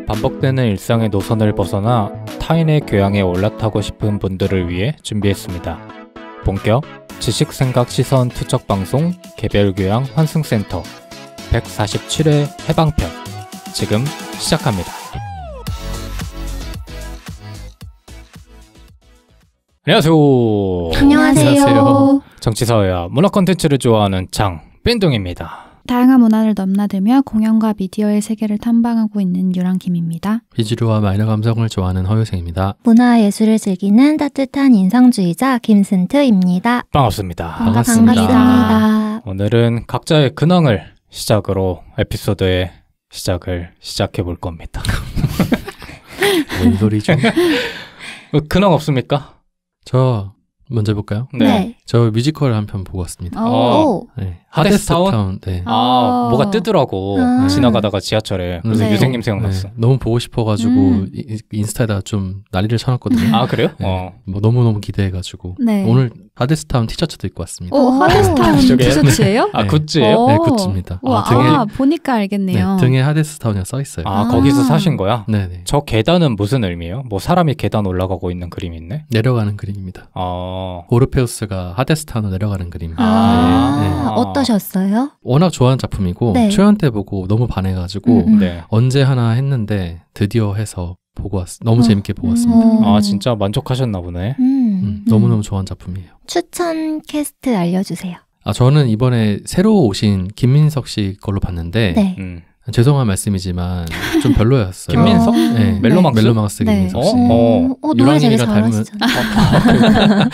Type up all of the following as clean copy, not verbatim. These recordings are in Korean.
반복되는 일상의 노선을 벗어나 타인의 교양에 올라타고 싶은 분들을 위해 준비했습니다. 본격 지식생각 시선 투척 방송 개별교양 환승센터 147회 해방편 지금 시작합니다. 안녕하세요. 안녕하세요. 정치사회와 문화 콘텐츠를 좋아하는 장빈둥입니다. 다양한 문화를 넘나들며 공연과 미디어의 세계를 탐방하고 있는 유랑김입니다. 비주류와 마이너 감성을 좋아하는 허유생입니다. 문화예술을 즐기는 따뜻한 인성주의자 김슨트입니다. 반갑습니다. 반갑습니다. 오늘은 각자의 근황을 시작으로 에피소드의 시작을 시작해 볼 겁니다. 뭔 소리죠? 근황 없습니까? 저 먼저 해볼까요? 네. 저 뮤지컬 한 편 보고 왔습니다. 오. 네. 하데스타운? 하데스타운. 네. 뭐가 뜨더라고. 지나가다가 지하철에. 그래서 네. 유생님 생각났어. 네. 너무 보고 싶어가지고 인스타에다 좀 난리를 쳐놨거든요. 아 그래요? 네. 뭐 너무너무 기대해가지고 네. 오늘 하데스타운 티셔츠도 입고 왔습니다. 오, 하데스타운 저게- 티셔츠예요? 아 네. 굿즈예요? 네, 굿즈입니다. 와, 등에, 보니까 알겠네요. 네, 등에 하데스타운이 써있어요. 거기서 사신 거야? 네네. 저 계단은 무슨 의미예요? 뭐 사람이 계단 올라가고 있는 그림이 있네? 내려가는 그림입니다. 오르페우스가 하데스타운으로 내려가는 그림. 아. 어떠셨어요? 워낙 좋아하는 작품이고 네. 초연 때 보고 너무 반해가지고 네. 언제 하나 했는데 드디어 해서 보고 너무 재밌게 보고 왔습니다. 아 진짜 만족하셨나 보네. 너무너무 좋아하는 작품이에요. 추천 캐스트 알려주세요. 저는 이번에 새로 오신 김민석 씨 걸로 봤는데 네. 죄송한 말씀이지만 좀 별로였어요. 김민석? 네. 멜로망스? 멜로망스 네. 김민석 씨. 노래 되게 유랑님이랑 닮은- 잘하시잖아요.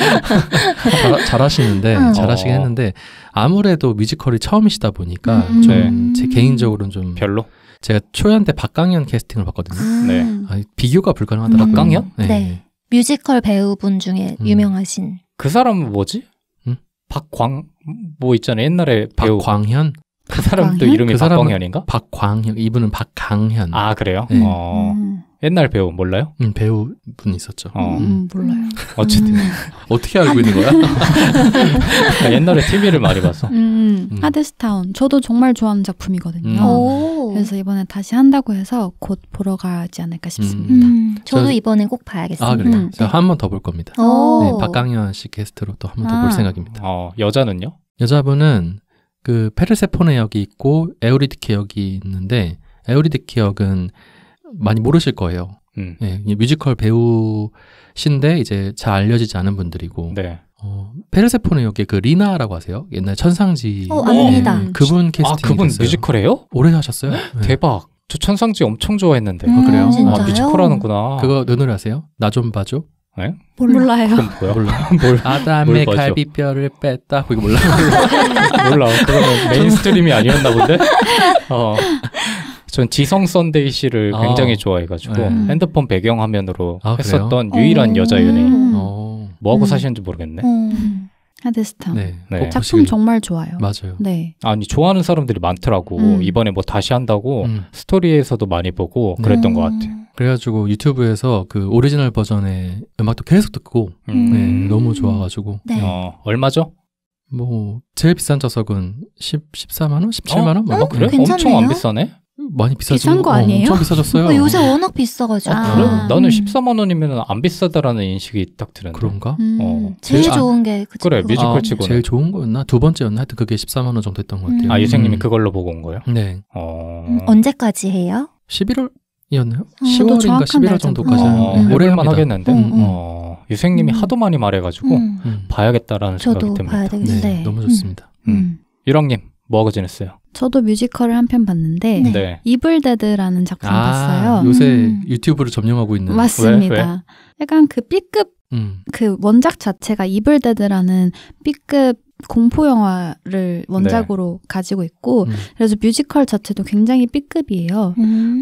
잘하시는데 잘하시긴 했는데 아무래도 뮤지컬이 처음이시다 보니까 좀 제 개인적으로는 좀 별로? 제가 초연 때 박강현 캐스팅을 봤거든요. 네. 비교가 불가능하더라고요. 박강현? 네. 뮤지컬 배우분 중에 유명하신. 그 사람은 뭐지? 응? 뭐 있잖아요. 옛날에 배우. 박광현? 그 사람도 박광현? 이름이 그 사람은- 박광현인가? 박광현. 이분은 박강현. 아 그래요? 네. 옛날 배우 몰라요? 배우분 있었죠. 몰라요. 어쨌든 어떻게 알고 있는 거야? 옛날에 TV를 많이 봐서. 하데스타운. 저도 정말 좋아하는 작품이거든요. 오. 그래서 이번에 다시 한다고 해서 곧 보러 가지 않을까 싶습니다. 저도 저- 이번에 꼭 봐야겠습니다. 아 그래요? 네. 제가 한 번 더 볼 겁니다. 오. 네, 박강현 씨 게스트로 또 한 번 더 볼 생각입니다. 여자는요? 여자분은 그 페르세포네 역이 있고 에우리디케 역이 있는데 에우리디케 역은 많이 모르실 거예요. 네, 뮤지컬 배우신데 이제 잘 알려지지 않은 분들이고 네. 페르세포네 역의 그 리나라고 하세요? 옛날 천상지 압니다. 그분 캐스팅 그분 됐어요. 뮤지컬이에요? 오래 하셨어요? 네. 대박. 저 천상지 엄청 좋아했는데. 그래요? 진짜요? 뮤지컬 하는구나. 그거 눈으로 아세요? 나 좀 봐줘. 네? 몰라요. 그건 뭐야? 몰라. 뭘 아담의 봐줘? 갈비뼈를 뺐다. 그거 몰라. 몰라. 그거는 메인스트림이 아니었나 본데? 전 지성 썬데이 씨를 굉장히 좋아해가지고 네. 핸드폰 배경화면으로 아, 했었던 유일한 여자 연예인. 어, 뭐하고 사시는지 모르겠네. 하데스타운. 네. 네. 꼭 작품 보시길- 정말 좋아요. 맞아요. 네. 아니 좋아하는 사람들이 많더라고. 이번에 뭐 다시 한다고 음. 스토리에서도 많이 보고 그랬던 것 같아. 그래가지고 유튜브에서 그 오리지널 버전의 음악도 계속 듣고 네, 너무 좋아가지고 네. 얼마죠? 뭐 제일 비싼 좌석은 14만 원? 17만 원? 뭐 그래? 괜찮네요. 엄청 안 비싸네? 많이 비싸지고 비싼 거 아니에요? 엄청 비싸졌어요. 요새 워낙 비싸가지고. 그래? 나는 14만 원이면 안 비싸다라는 인식이 딱 드는데. 그런가? 제일 제일- 좋은 게 그치, 그래, 그거. 뮤지컬 치고는. 제일 좋은 거였나? 두 번째였나? 하여튼 그게 14만 원 정도 했던 것 같아요. 유생님이 그걸로 보고 온 거예요? 네. 언제까지 해요? 11월이었나요? 저도 10월인가 정확한 11월 날짜 정도까지 모르겠어요. 오래만 하겠는데? 유생님이 음. 하도 많이 말해가지고 봐야겠다라는 생각이 저도 듭니다. 봐야 되겠어요. 네, 너무 좋습니다. 유랑님 뭐하고 지냈어요? 저도 뮤지컬을 한 편 봤는데 네. 이블데드라는 작품 봤어요. 요새 유튜브를 점령하고 있는. 맞습니다. 약간 그 B급 그 원작 자체가 이블데드라는 B급 공포 영화를 원작으로 가지고 있고 그래서 뮤지컬 자체도 굉장히 B급이에요.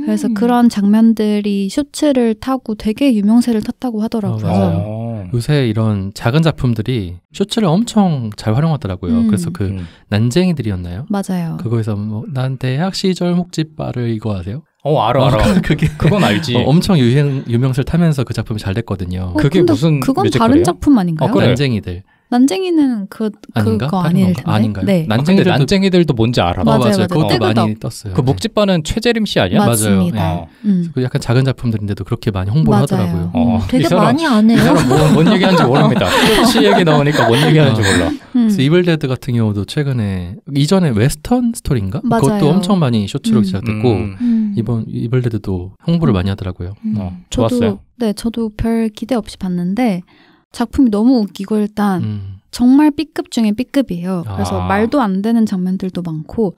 그래서 그런 장면들이 쇼츠를 타고 되게 유명세를 탔다고 하더라고요. 맞아요. 요새 이런 작은 작품들이 쇼츠를 엄청 잘 활용하더라고요. 그래서 그 난쟁이들이었나요? 맞아요. 그거에서 뭐 난 대학 시절 묵찌바를 이거 아세요? 알아. 그게 그건 알지. 엄청 유명세를 타면서 그 작품이 잘 됐거든요. 그게 근데 무슨 그건 뮤지컬이에요? 다른 작품 아닌가요? 그래. 난쟁이들. 난쟁이는 그거 아닐 텐데. 아닌가요? 네. 난쟁이들도 뭔지 알아. 맞아요. 그것도 많이 떴어요. 그 묵찌빠는 최재림 씨 아니야? 맞습니다. 맞아요. 그 약간 작은 작품들인데도 그렇게 많이 홍보를 하더라고요. 되게 많이 안 해요. 이 사람 뭔 얘기하는지 모릅니다. 끝이 얘기 나오니까 뭔 얘기하는지 몰라. 그래서 이블데드 같은 경우도 최근에 이전에 웨스턴 스토리인가? 맞아요. 그것도 엄청 많이 쇼츠로 제작됐고 이번 이블데드도 홍보를 많이 하더라고요. 좋았어요. 저도 별 기대 없이 봤는데 작품이 너무 웃기고 일단 정말 B급 중에 B급이에요. 그래서 말도 안 되는 장면들도 많고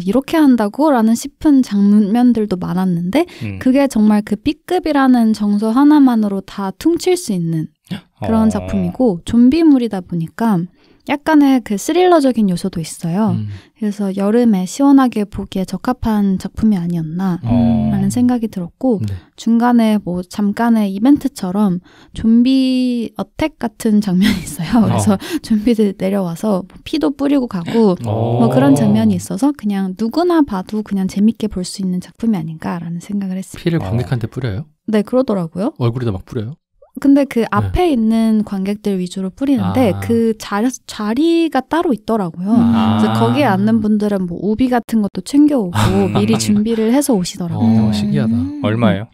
이렇게 한다고? 라는 싶은 장면들도 많았는데 그게 정말 그 B급이라는 정서 하나만으로 다 퉁칠 수 있는 그런 작품이고 좀비물이다 보니까 약간의 그 스릴러적인 요소도 있어요. 그래서 여름에 시원하게 보기에 적합한 작품이 아니었나 라는 생각이 들었고 중간에 뭐 잠깐의 이벤트처럼 좀비 어택 같은 장면이 있어요. 그래서 좀비들 내려와서 피도 뿌리고 가고 뭐 그런 장면이 있어서 그냥 누구나 봐도 그냥 재밌게 볼 수 있는 작품이 아닌가라는 생각을 했습니다. 피를 관객한테 뿌려요? 네, 그러더라고요. 얼굴에다 막 뿌려요? 근데 그 앞에 있는 관객들 위주로 뿌리는데 그 자리가 따로 있더라고요. 그래서 거기에 앉는 분들은 뭐 우비 같은 것도 챙겨오고 미리 준비를 해서 오시더라고요. 신기하다. 얼마예요?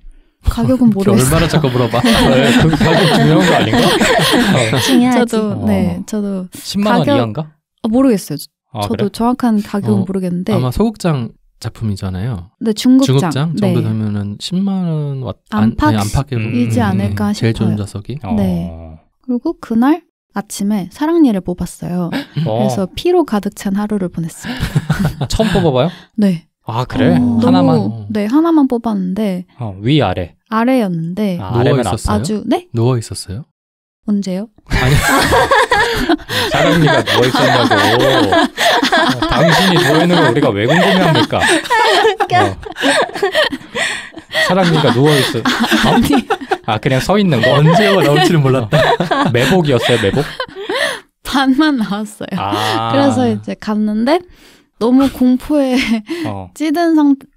가격은 모르겠어요. 얼마나 자꾸 물어봐. 그 가격 중요한 거 아닌가? 중요하지. 저도 10만 원 이하인가? 모르겠어요. 저도 그래? 정확한 가격은 모르겠는데 아마 소극장 작품이잖아요. 네, 중극장 정도 되면은 10만 원 안팎이지 않을까 싶어요. 제일 좋은 좌석이. 네. 그리고 그날 아침에 사랑니를 뽑았어요. 그래서 피로 가득 찬 하루를 보냈어요. 처음 뽑아봐요? 네. 그래? 하나만? 네, 하나만 뽑았는데 위 아래? 아래였는데 아래면 있었어요? 아주 네? 누워 있었어요? 언제요? 아니 사랑니가 누워 있었냐고. 당신이 누워 있는 걸 우리가 왜 궁금해합니까? 사랑니가 누워 있어. 그냥 서 있는 거? 언제가 나올지는 몰랐다. 매복이었어요, 매복? 반만 나왔어요. 그래서 이제 갔는데 너무 공포에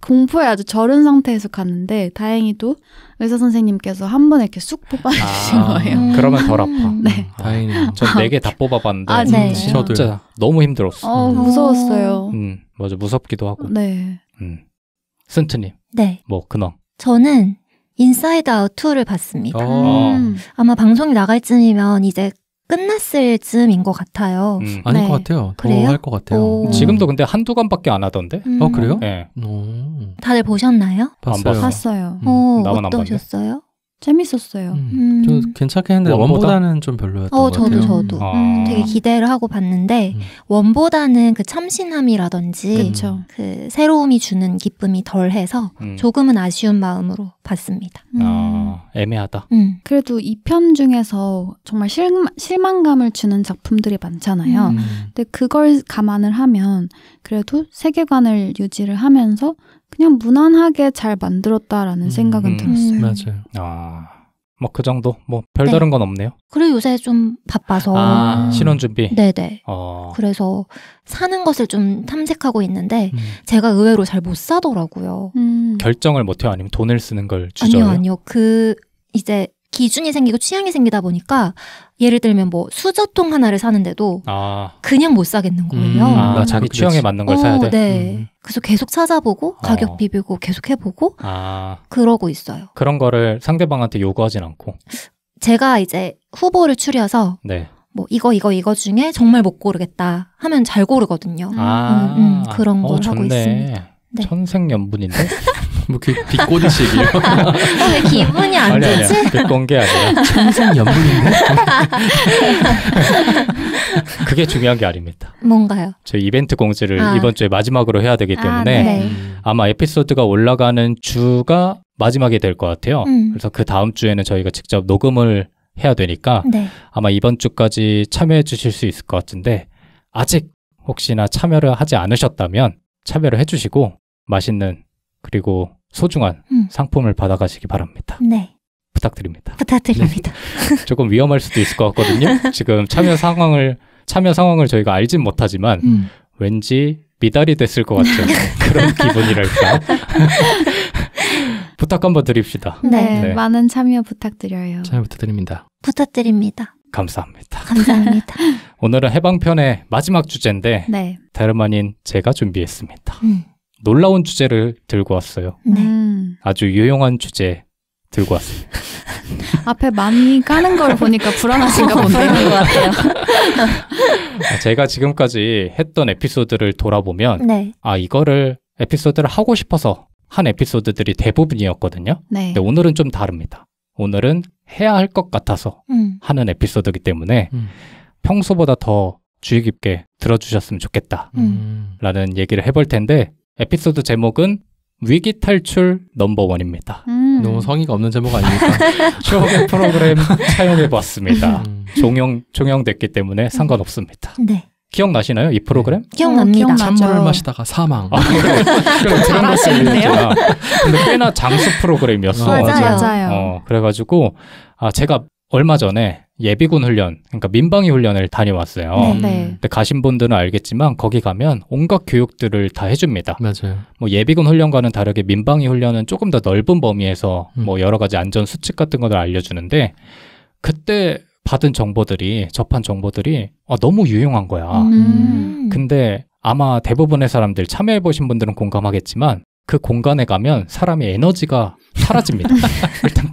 공포에 아주 절은 상태에서 갔는데 다행히도 의사 선생님께서 한 번에 이렇게 쑥 뽑아주신 거예요. 그러면 덜 아파. 네. 다행이네요. 전 4개 다 뽑아봤는데 네. 진짜 너무 힘들었어. 무서웠어요. 맞아, 무섭기도 하고. 네. 승트님. 네. 뭐 근황. 저는 인사이드 아웃 2를 봤습니다. 아마 방송이 나갈 쯤이면 이제 끝났을 쯤인 것 같아요. 아닐 것 같아요. 더 할 것 같아요. 지금도 근데 한두 관밖에 안 하던데? 그래요? 네. 다들 보셨나요? 봤어요. 나만 안 어떠셨어요? 재밌었어요. 좀 괜찮게 했는데 원보다는 좀 별로였던 것 같아요. 저도 되게 기대를 하고 봤는데 원보다는 그 참신함이라든지 그 새로움이 주는 기쁨이 덜해서 조금은 아쉬운 마음으로 봤습니다. 애매하다. 그래도 2편 중에서 정말 실망감을 주는 작품들이 많잖아요. 근데 그걸 감안을 하면 그래도 세계관을 유지를 하면서 그냥 무난하게 잘 만들었다라는 생각은 들었어요. 맞아요. 뭐 그 정도? 뭐 별다른 건 없네요. 그리고 요새 좀 바빠서 신혼 준비? 네네. 그래서 사는 것을 좀 탐색하고 있는데 제가 의외로 잘 못 사더라고요. 결정을 못해요? 아니면 돈을 쓰는 걸 주저해요? 아니요. 이제 기준이 생기고 취향이 생기다 보니까 예를 들면 뭐 수저통 하나를 사는데도 그냥 못 사겠는 거예요. 자기 취향에 맞는 걸 사야 돼? 네. 그래서 계속 찾아보고 가격 비비고 계속 해보고 그러고 있어요. 그런 거를 상대방한테 요구하진 않고? 제가 이제 후보를 추려서 뭐 이거 중에 정말 못 고르겠다 하면 잘 고르거든요. 그런 걸 하고 있습니다. 네. 천생연분인데? 뭐 빅꼬디식이에요? 왜 기분이 안 좋지? 아니야. 빅꼰 게 아니라 천생연분인데? 그게 중요한 게 아닙니다. 뭔가요? 저희 이벤트 공지를 이번 주에 마지막으로 해야 되기 때문에 아마 에피소드가 올라가는 주가 마지막이 될 것 같아요. 그래서 그 다음 주에는 저희가 직접 녹음을 해야 되니까 아마 이번 주까지 참여해 주실 수 있을 것 같은데 아직 혹시나 참여를 하지 않으셨다면 참여를 해주시고 맛있는 그리고 소중한 상품을 받아가시기 바랍니다. 네. 부탁드립니다. 조금 위험할 수도 있을 것 같거든요. 지금 참여 상황을 저희가 알진 못하지만 왠지 미달이 됐을 것 같은 그런 기분이랄까. 부탁 한번 드립시다. 네, 많은 참여 부탁드려요. 잘 부탁드립니다. 감사합니다. 감사합니다. 오늘은 해방편의 마지막 주제인데 네. 다름 아닌 제가 준비했습니다. 놀라운 주제를 들고 왔어요. 네. 아주 유용한 주제 들고 왔습니다. 앞에 많이 까는 걸 보니까 불안하신가 본데요. 것 같아요. 제가 지금까지 했던 에피소드를 돌아보면 네. 이거를 에피소드를 하고 싶어서 한 에피소드들이 대부분이었거든요. 네. 근데 오늘은 좀 다릅니다. 오늘은 해야 할 것 같아서 하는 에피소드이기 때문에 평소보다 더 주의 깊게 들어주셨으면 좋겠다 라는 얘기를 해볼 텐데 에피소드 제목은 위기 탈출 넘버원입니다. 너무 성의가 없는 제목 아닙니까? 추억의 프로그램 차용해봤습니다. 종영됐기 때문에 상관없습니다. 네. 기억나시나요? 이 프로그램? 기억납니다. 찬물을 마시다가 사망. 그래 들어봤었는데요. 근데 꽤나 장수 프로그램이었어. 맞아요. 그래가지고 제가 얼마 전에 예비군 훈련, 그러니까 민방위 훈련을 다녀왔어요. 근데 가신 분들은 알겠지만 거기 가면 온갖 교육들을 다 해줍니다. 맞아요. 뭐 예비군 훈련과는 다르게 민방위 훈련은 조금 더 넓은 범위에서 뭐 여러 가지 안전 수칙 같은 것을 알려주는데 그때 받은 정보들이 접한 정보들이 너무 유용한 거야. 근데 아마 대부분의 사람들 참여해보신 분들은 공감하겠지만 그 공간에 가면 사람의 에너지가 사라집니다. 일단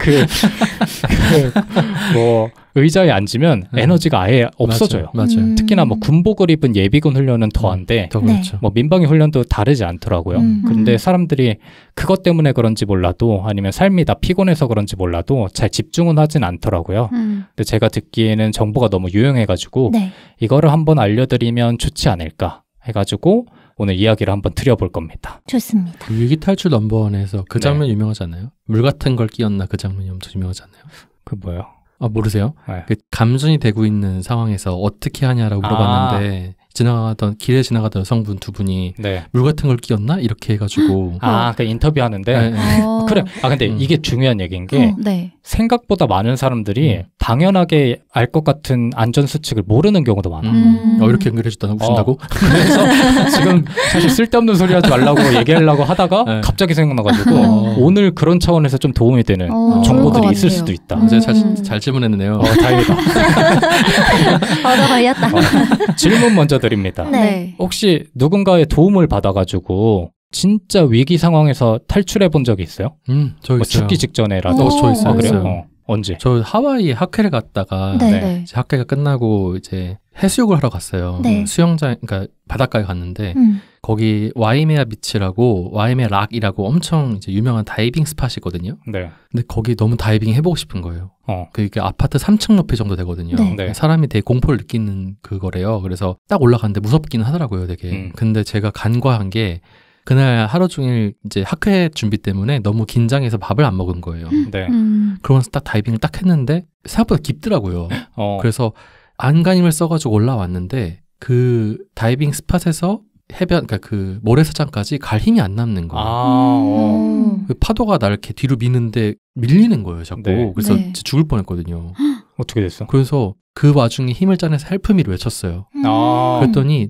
뭐 의자에 앉으면 에너지가 아예 없어져요. 맞아요. 특히나 뭐 군복을 입은 예비군 훈련은 더한데 그렇죠. 뭐 민방위 훈련도 다르지 않더라고요. 그런데 사람들이 그것 때문에 그런지 몰라도 아니면 삶이 다 피곤해서 그런지 몰라도 잘 집중은 하진 않더라고요. 근데 제가 듣기에는 정보가 너무 유용해가지고 이거를 한번 알려드리면 좋지 않을까 해가지고 오늘 이야기를 한번 드려볼 겁니다. 좋습니다. 위기 탈출 넘버원에서 그 장면 유명하지 않나요? 물 같은 걸 끼얹나 그 장면이 엄청 유명하지 않나요? 그 뭐요? 모르세요? 네. 그 감전이 되고 있는 상황에서 어떻게 하냐라고 물어봤는데 길에 지나가던 여성분 두 분이 물 같은 걸 끼얹나? 이렇게 해가지고 그 인터뷰하는데 그래. 근데 이게 중요한 얘기인 게 생각보다 많은 사람들이 당연하게 알 것 같은 안전수칙을 모르는 경우도 많아. 이렇게 연결해줬다고 보신다고? 그래서 지금 사실 쓸데없는 소리 하지 말라고 얘기하려고 하다가 갑자기 생각나가지고 오늘 그런 차원에서 좀 도움이 되는 정보들이 있을 수도 있다. 제가 잘 질문했네요. 다행이다. 얻어 걸렸다. 질문 먼저 드립니다. 혹시 누군가의 도움을 받아가지고 진짜 위기 상황에서 탈출해 본 적이 있어요? 저 있어요. 죽기 직전에라도? 저 있어요. 그래요? 언제? 저 하와이에 학회를 갔다가 학회가 끝나고 이제 해수욕을 하러 갔어요. 수영장, 그러니까 바닷가에 갔는데 거기 와이메아 비치라고 와이메아 락이라고 엄청 이제 유명한 다이빙 스팟이거든요. 근데 거기 너무 다이빙 해보고 싶은 거예요. 그게 아파트 3층 높이 정도 되거든요. 사람이 되게 공포를 느끼는 그거래요. 그래서 딱 올라갔는데 무섭기는 하더라고요, 되게. 근데 제가 간과한 게 그날 하루 종일 이제 학회 준비 때문에 너무 긴장해서 밥을 안 먹은 거예요. 그러면서 딱 다이빙을 딱 했는데 생각보다 깊더라고요. 그래서 안간힘을 써가지고 올라왔는데 그 다이빙 스팟에서 해변, 그러니까 그 모래사장까지 갈 힘이 안 남는 거예요. 그 파도가 나를 이렇게 뒤로 미는데 밀리는 거예요, 자꾸. 그래서 진짜 죽을 뻔했거든요. 어떻게 됐어? 그래서 그 와중에 힘을 짜내서 헬프미를 외쳤어요. 그랬더니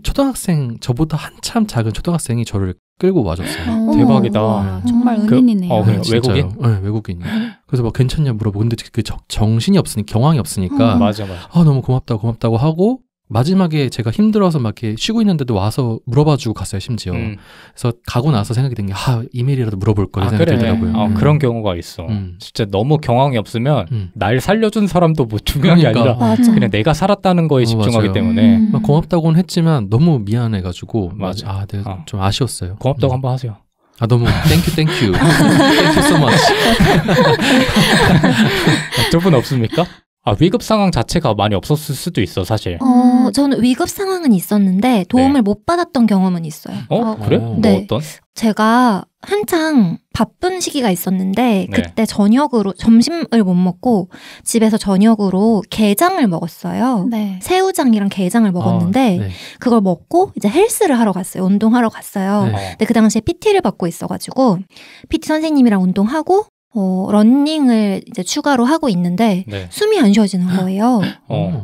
저보다 한참 작은 초등학생이 저를 끌고 와줬어요. 대박이다. 정말 은인이네요. 외국인? 네, 외국인. 그래서 막 괜찮냐 물어보고 근데 그 정신이 없으니까 경황이 없으니까 맞아. 너무 고맙다고 하고 마지막에 제가 힘들어서 막 이렇게 쉬고 있는데도 와서 물어봐주고 갔어요, 심지어. 그래서 가고 나서 생각이 든 게, 이메일이라도 물어볼 걸 생각이 들더라고요. 그런 경우가 있어. 진짜 너무 경황이 없으면 날 살려준 사람도 뭐 중요한 게 아니라 그냥 내가 살았다는 거에 집중하기 때문에. 막 고맙다고는 했지만 너무 미안해가지고. 내가 좀 아쉬웠어요. 고맙다고 한번 하세요. 너무 땡큐. 땡큐 so much. 두 분 없습니까? 위급 상황 자체가 많이 없었을 수도 있어, 사실. 저는 위급 상황은 있었는데 도움을 못 받았던 경험은 있어요. 그래? 뭐 어떤? 제가 한창 바쁜 시기가 있었는데 그때 저녁으로 점심을 못 먹고 집에서 저녁으로 게장을 먹었어요. 새우장이랑 게장을 먹었는데 그걸 먹고 이제 헬스를 하러 갔어요. 운동하러 갔어요. 근데 그 당시에 PT를 받고 있어가지고 PT 선생님이랑 운동하고 러닝을 이제 추가로 하고 있는데 숨이 안 쉬어지는 거예요.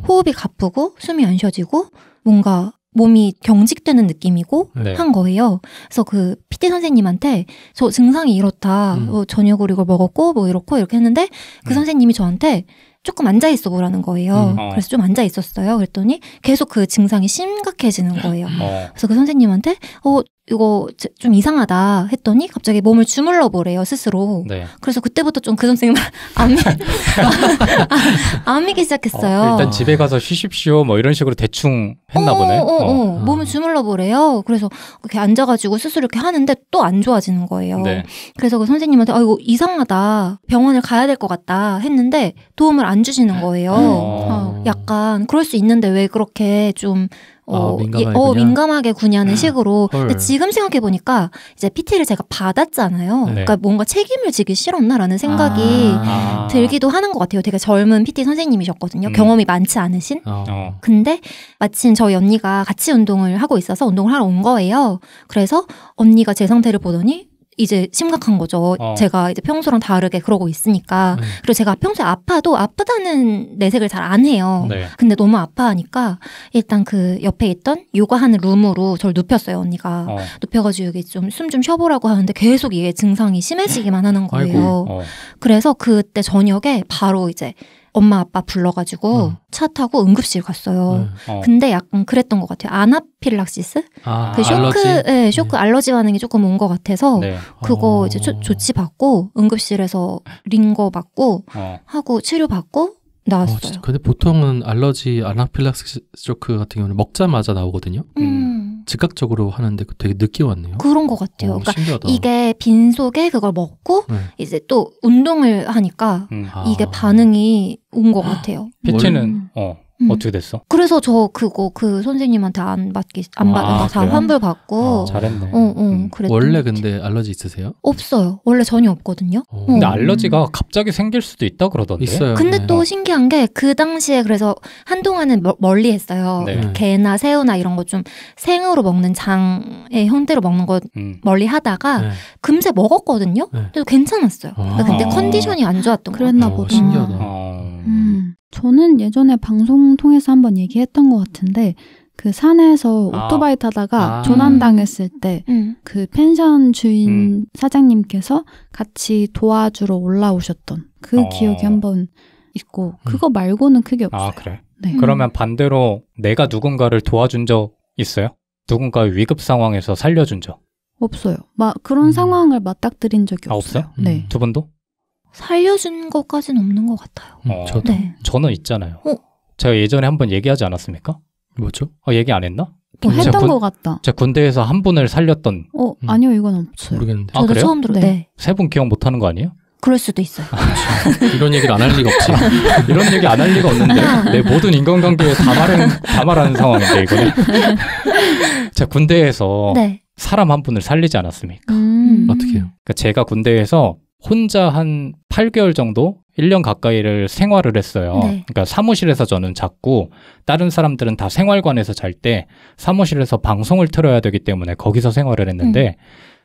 호흡이 가쁘고 숨이 안 쉬어지고 뭔가 몸이 경직되는 느낌이고 한 거예요. 그래서 그 PT 선생님한테 저 증상이 이렇다. 저녁으로 이걸 먹었고 뭐 이렇게 했는데 그 선생님이 저한테 조금 앉아있어 보라는 거예요. 그래서 좀 앉아있었어요. 그랬더니 계속 그 증상이 심각해지는 거예요. 그래서 그 선생님한테 이거 좀 이상하다 했더니 갑자기 몸을 주물러 보래요, 스스로. 네. 그래서 그때부터 좀 그 선생님을 안 믿기 시작했어요. 일단 집에 가서 쉬십시오 뭐 이런 식으로 대충 했나 보네. 몸을 주물러 보래요. 그래서 이렇게 앉아가지고 스스로 이렇게 하는데 또 안 좋아지는 거예요. 네. 그래서 그 선생님한테 이거 이상하다, 병원을 가야 될 것 같다 했는데 도움을 안 주시는 거예요. 약간 그럴 수 있는데 왜 그렇게 좀 민감하게 구냐는 식으로. 근데 지금 생각해보니까 이제 PT를 제가 받았잖아요. 네. 그러니까 뭔가 책임을 지기 싫었나라는 생각이 들기도 하는 것 같아요. 되게 젊은 PT 선생님이셨거든요. 경험이 많지 않으신. 근데 마침 저희 언니가 같이 운동을 하고 있어서 운동을 하러 온 거예요. 그래서 언니가 제 상태를 보더니 이제 심각한 거죠. 제가 이제 평소랑 다르게 그러고 있으니까. 그리고 제가 평소에 아파도 아프다는 내색을 잘 안 해요. 네. 근데 너무 아파하니까 일단 그 옆에 있던 요가하는 룸으로 저를 눕혔어요, 언니가. 눕혀가지고 여기 좀 숨 좀 쉬어보라고 하는데 계속 이게 증상이 심해지기만 하는 거예요. 그래서 그때 저녁에 바로 이제 엄마 아빠 불러가지고 차 타고 응급실 갔어요. 근데 약간 그랬던 것 같아요. 아나필락시스? 그 쇼크 알러지 반응이 조금 온 것 같아서 네. 그거 이제 조치 받고 응급실에서 링거 맞고 하고 치료 받고 나왔어요. 근데 보통은 알러지 아나필락시스 쇼크 같은 경우는 먹자마자 나오거든요. 즉각적으로 하는데 되게 늦게 왔네요. 그런 것 같아요. 그러니까 신기하다. 이게 빈속에 그걸 먹고 이제 또 운동을 하니까 이게 반응이 온 것 같아요. PT는 어떻게 됐어? 그래서 저 그 선생님한테 안 받아서 다 환불 받고. 잘했네. 원래 근데 알러지 있으세요? 없어요. 원래 전혀 없거든요. 근데 알러지가 갑자기 생길 수도 있다 그러던데. 있어요. 근데 네. 또 신기한 게 그 당시에 그래서 한동안은 멀리 했어요. 네. 게나 새우나 이런 거 좀 생으로 먹는 장의 형태로 먹는 거 멀리 하다가 금세 먹었거든요. 근데 괜찮았어요. 근데 컨디션이 안 좋았던 거예요. 그랬나 보다. 신기하다. 저는 예전에 방송 통해서 한번 얘기했던 것 같은데 그 산에서 오토바이 타다가 조난당했을 때 그 펜션 주인 사장님께서 같이 도와주러 올라오셨던 그 기억이 한번 있고 그거 말고는 크게 없어요. 그래? 네. 그러면 반대로 내가 누군가를 도와준 적 있어요? 누군가의 위급 상황에서 살려준 적? 없어요. 그런 상황을 맞닥뜨린 적이 없어요. 없어요? 네. 두 분도? 살려준 것까지는 없는 것 같아요. 저도. 네. 저는 있잖아요. 제가 예전에 한번 얘기하지 않았습니까? 뭐죠? 얘기 안 했나? 했던 것 같다. 제가 군대에서 한 분을 살렸던. 아니요, 이건 없어요. 모르겠는데. 저도 그래요? 처음 들어요. 네. 세 분 기억 못 하는 거 아니에요? 그럴 수도 있어요. 이런 얘기를 안 할 리가 없지. 이런 얘기 안 할 리가 없는데 내 모든 인간관계에 다 말하는 상황인데 이거는. 제가 군대에서 사람 한 분을 살리지 않았습니까? 어떻게 해요? 그러니까 제가 군대에서 혼자 한 8개월 정도 1년 가까이를 생활을 했어요. 네. 그러니까 사무실에서 저는 잤고 다른 사람들은 다 생활관에서 잘 때 사무실에서 방송을 틀어야 되기 때문에 거기서 생활을 했는데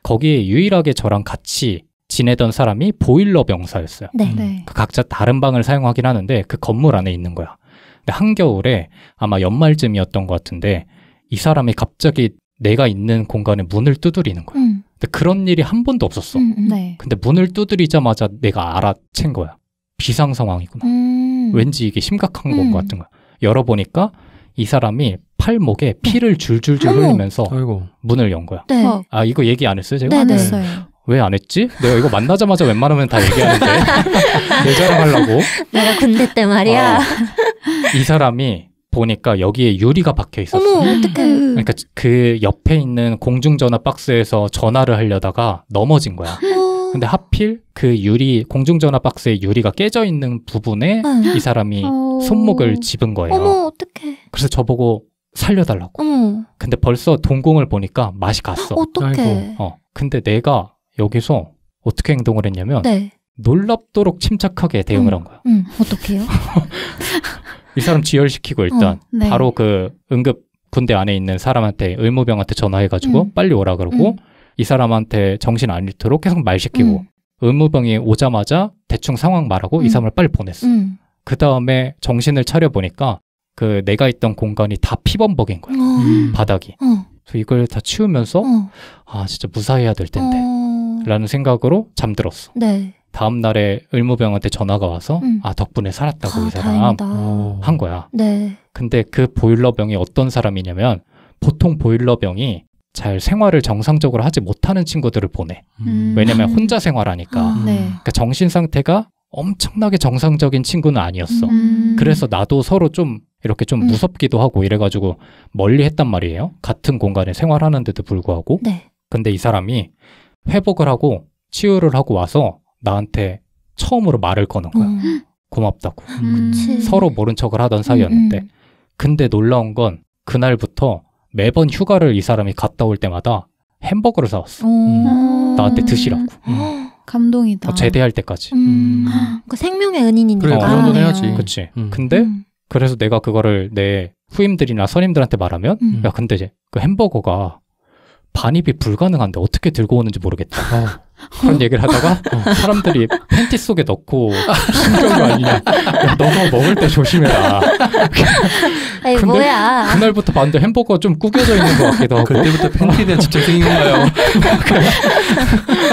거기에 유일하게 저랑 같이 지내던 사람이 보일러 병사였어요. 네. 각자 다른 방을 사용하긴 하는데 그 건물 안에 있는 거야. 근데 한겨울에 아마 연말쯤이었던 것 같은데 이 사람이 갑자기 내가 있는 공간에 문을 두드리는 거야. 근데 그런 일이 한 번도 없었어. 네. 근데 문을 두드리자마자 내가 알아챈 거야. 비상 상황이구나. 왠지 이게 심각한 것 같은 거야. 열어보니까 이 사람이 팔목에 피를 줄줄줄 흘리면서 문을 연 거야. 네. 이거 얘기 안 했어요, 제가? 네, 안 했어요. 왜 안 했지? 내가 이거 만나자마자 웬만하면 다 얘기하는데 내 자랑하려고. 내가 군대 때 말이야. 이 사람이 보니까 여기에 유리가 박혀 있었어. 어머, 어떡해. 그러니까 그 옆에 있는 공중전화 박스에서 전화를 하려다가 넘어진 거야. 근데 하필 그 공중전화 박스의 유리가 깨져 있는 부분에 이 사람이 손목을 집은 거예요. 어머, 어떡해. 그래서 저보고 살려달라고. 근데 벌써 동공을 보니까 맛이 갔어. 어떡해. 근데 내가 여기서 어떻게 행동을 했냐면 놀랍도록 침착하게 대응을 한 거야. 어떡해요? 이 사람 지혈시키고 일단 바로 그 응급 군대 안에 있는 사람한테 의무병한테 전화해가지고 빨리 오라 그러고 이 사람한테 정신 안 잃도록 계속 말 시키고 의무병이 오자마자 대충 상황 말하고 이 사람을 빨리 보냈어. 그 다음에 정신을 차려보니까 그 내가 있던 공간이 다 피범벅인 거야. 바닥이. 그래서 이걸 다 치우면서 진짜 무사해야 될 텐데 라는 생각으로 잠들었어. 네. 다음 날에 의무병한테 전화가 와서 아 덕분에 살았다고 이 사람 한 거야. 네. 근데 그 보일러병이 어떤 사람이냐면 보통 보일러병이 잘 생활을 정상적으로 하지 못하는 친구들을 보내. 왜냐면 혼자 생활하니까. 네. 그러니까 정신 상태가 엄청나게 정상적인 친구는 아니었어. 그래서 나도 서로 좀 이렇게 좀 무섭기도 하고 이래가지고 멀리 했단 말이에요. 같은 공간에 생활하는데도 불구하고. 네. 근데 이 사람이 회복을 하고 치유를 하고 와서 나한테 처음으로 말을 거는 거야. 고맙다고. 서로 모른 척을 하던 사이였는데. 근데 놀라운 건 그날부터 매번 휴가를 이 사람이 갔다 올 때마다 햄버거를 사왔어. 나한테 드시라고. 감동이다. 제대할 때까지. 그 생명의 은인이니까. 그래, 그 정도는 해야지. 그치. 근데 그래서 내가 그거를 내 후임들이나 선임들한테 말하면 야 근데 이제 그 햄버거가 반입이 불가능한데 어떻게 들고 오는지 모르겠다. 그런 얘기를 하다가 사람들이 팬티 속에 넣고 숨겨온 거 아니냐. 야, 너가 먹을 때 조심해라. 아니, 근데 뭐야. 그날부터 봤는데 햄버거가 좀 구겨져 있는 것 같기도 하고. 그때부터 팬티에 대한 집착 생긴 건가요?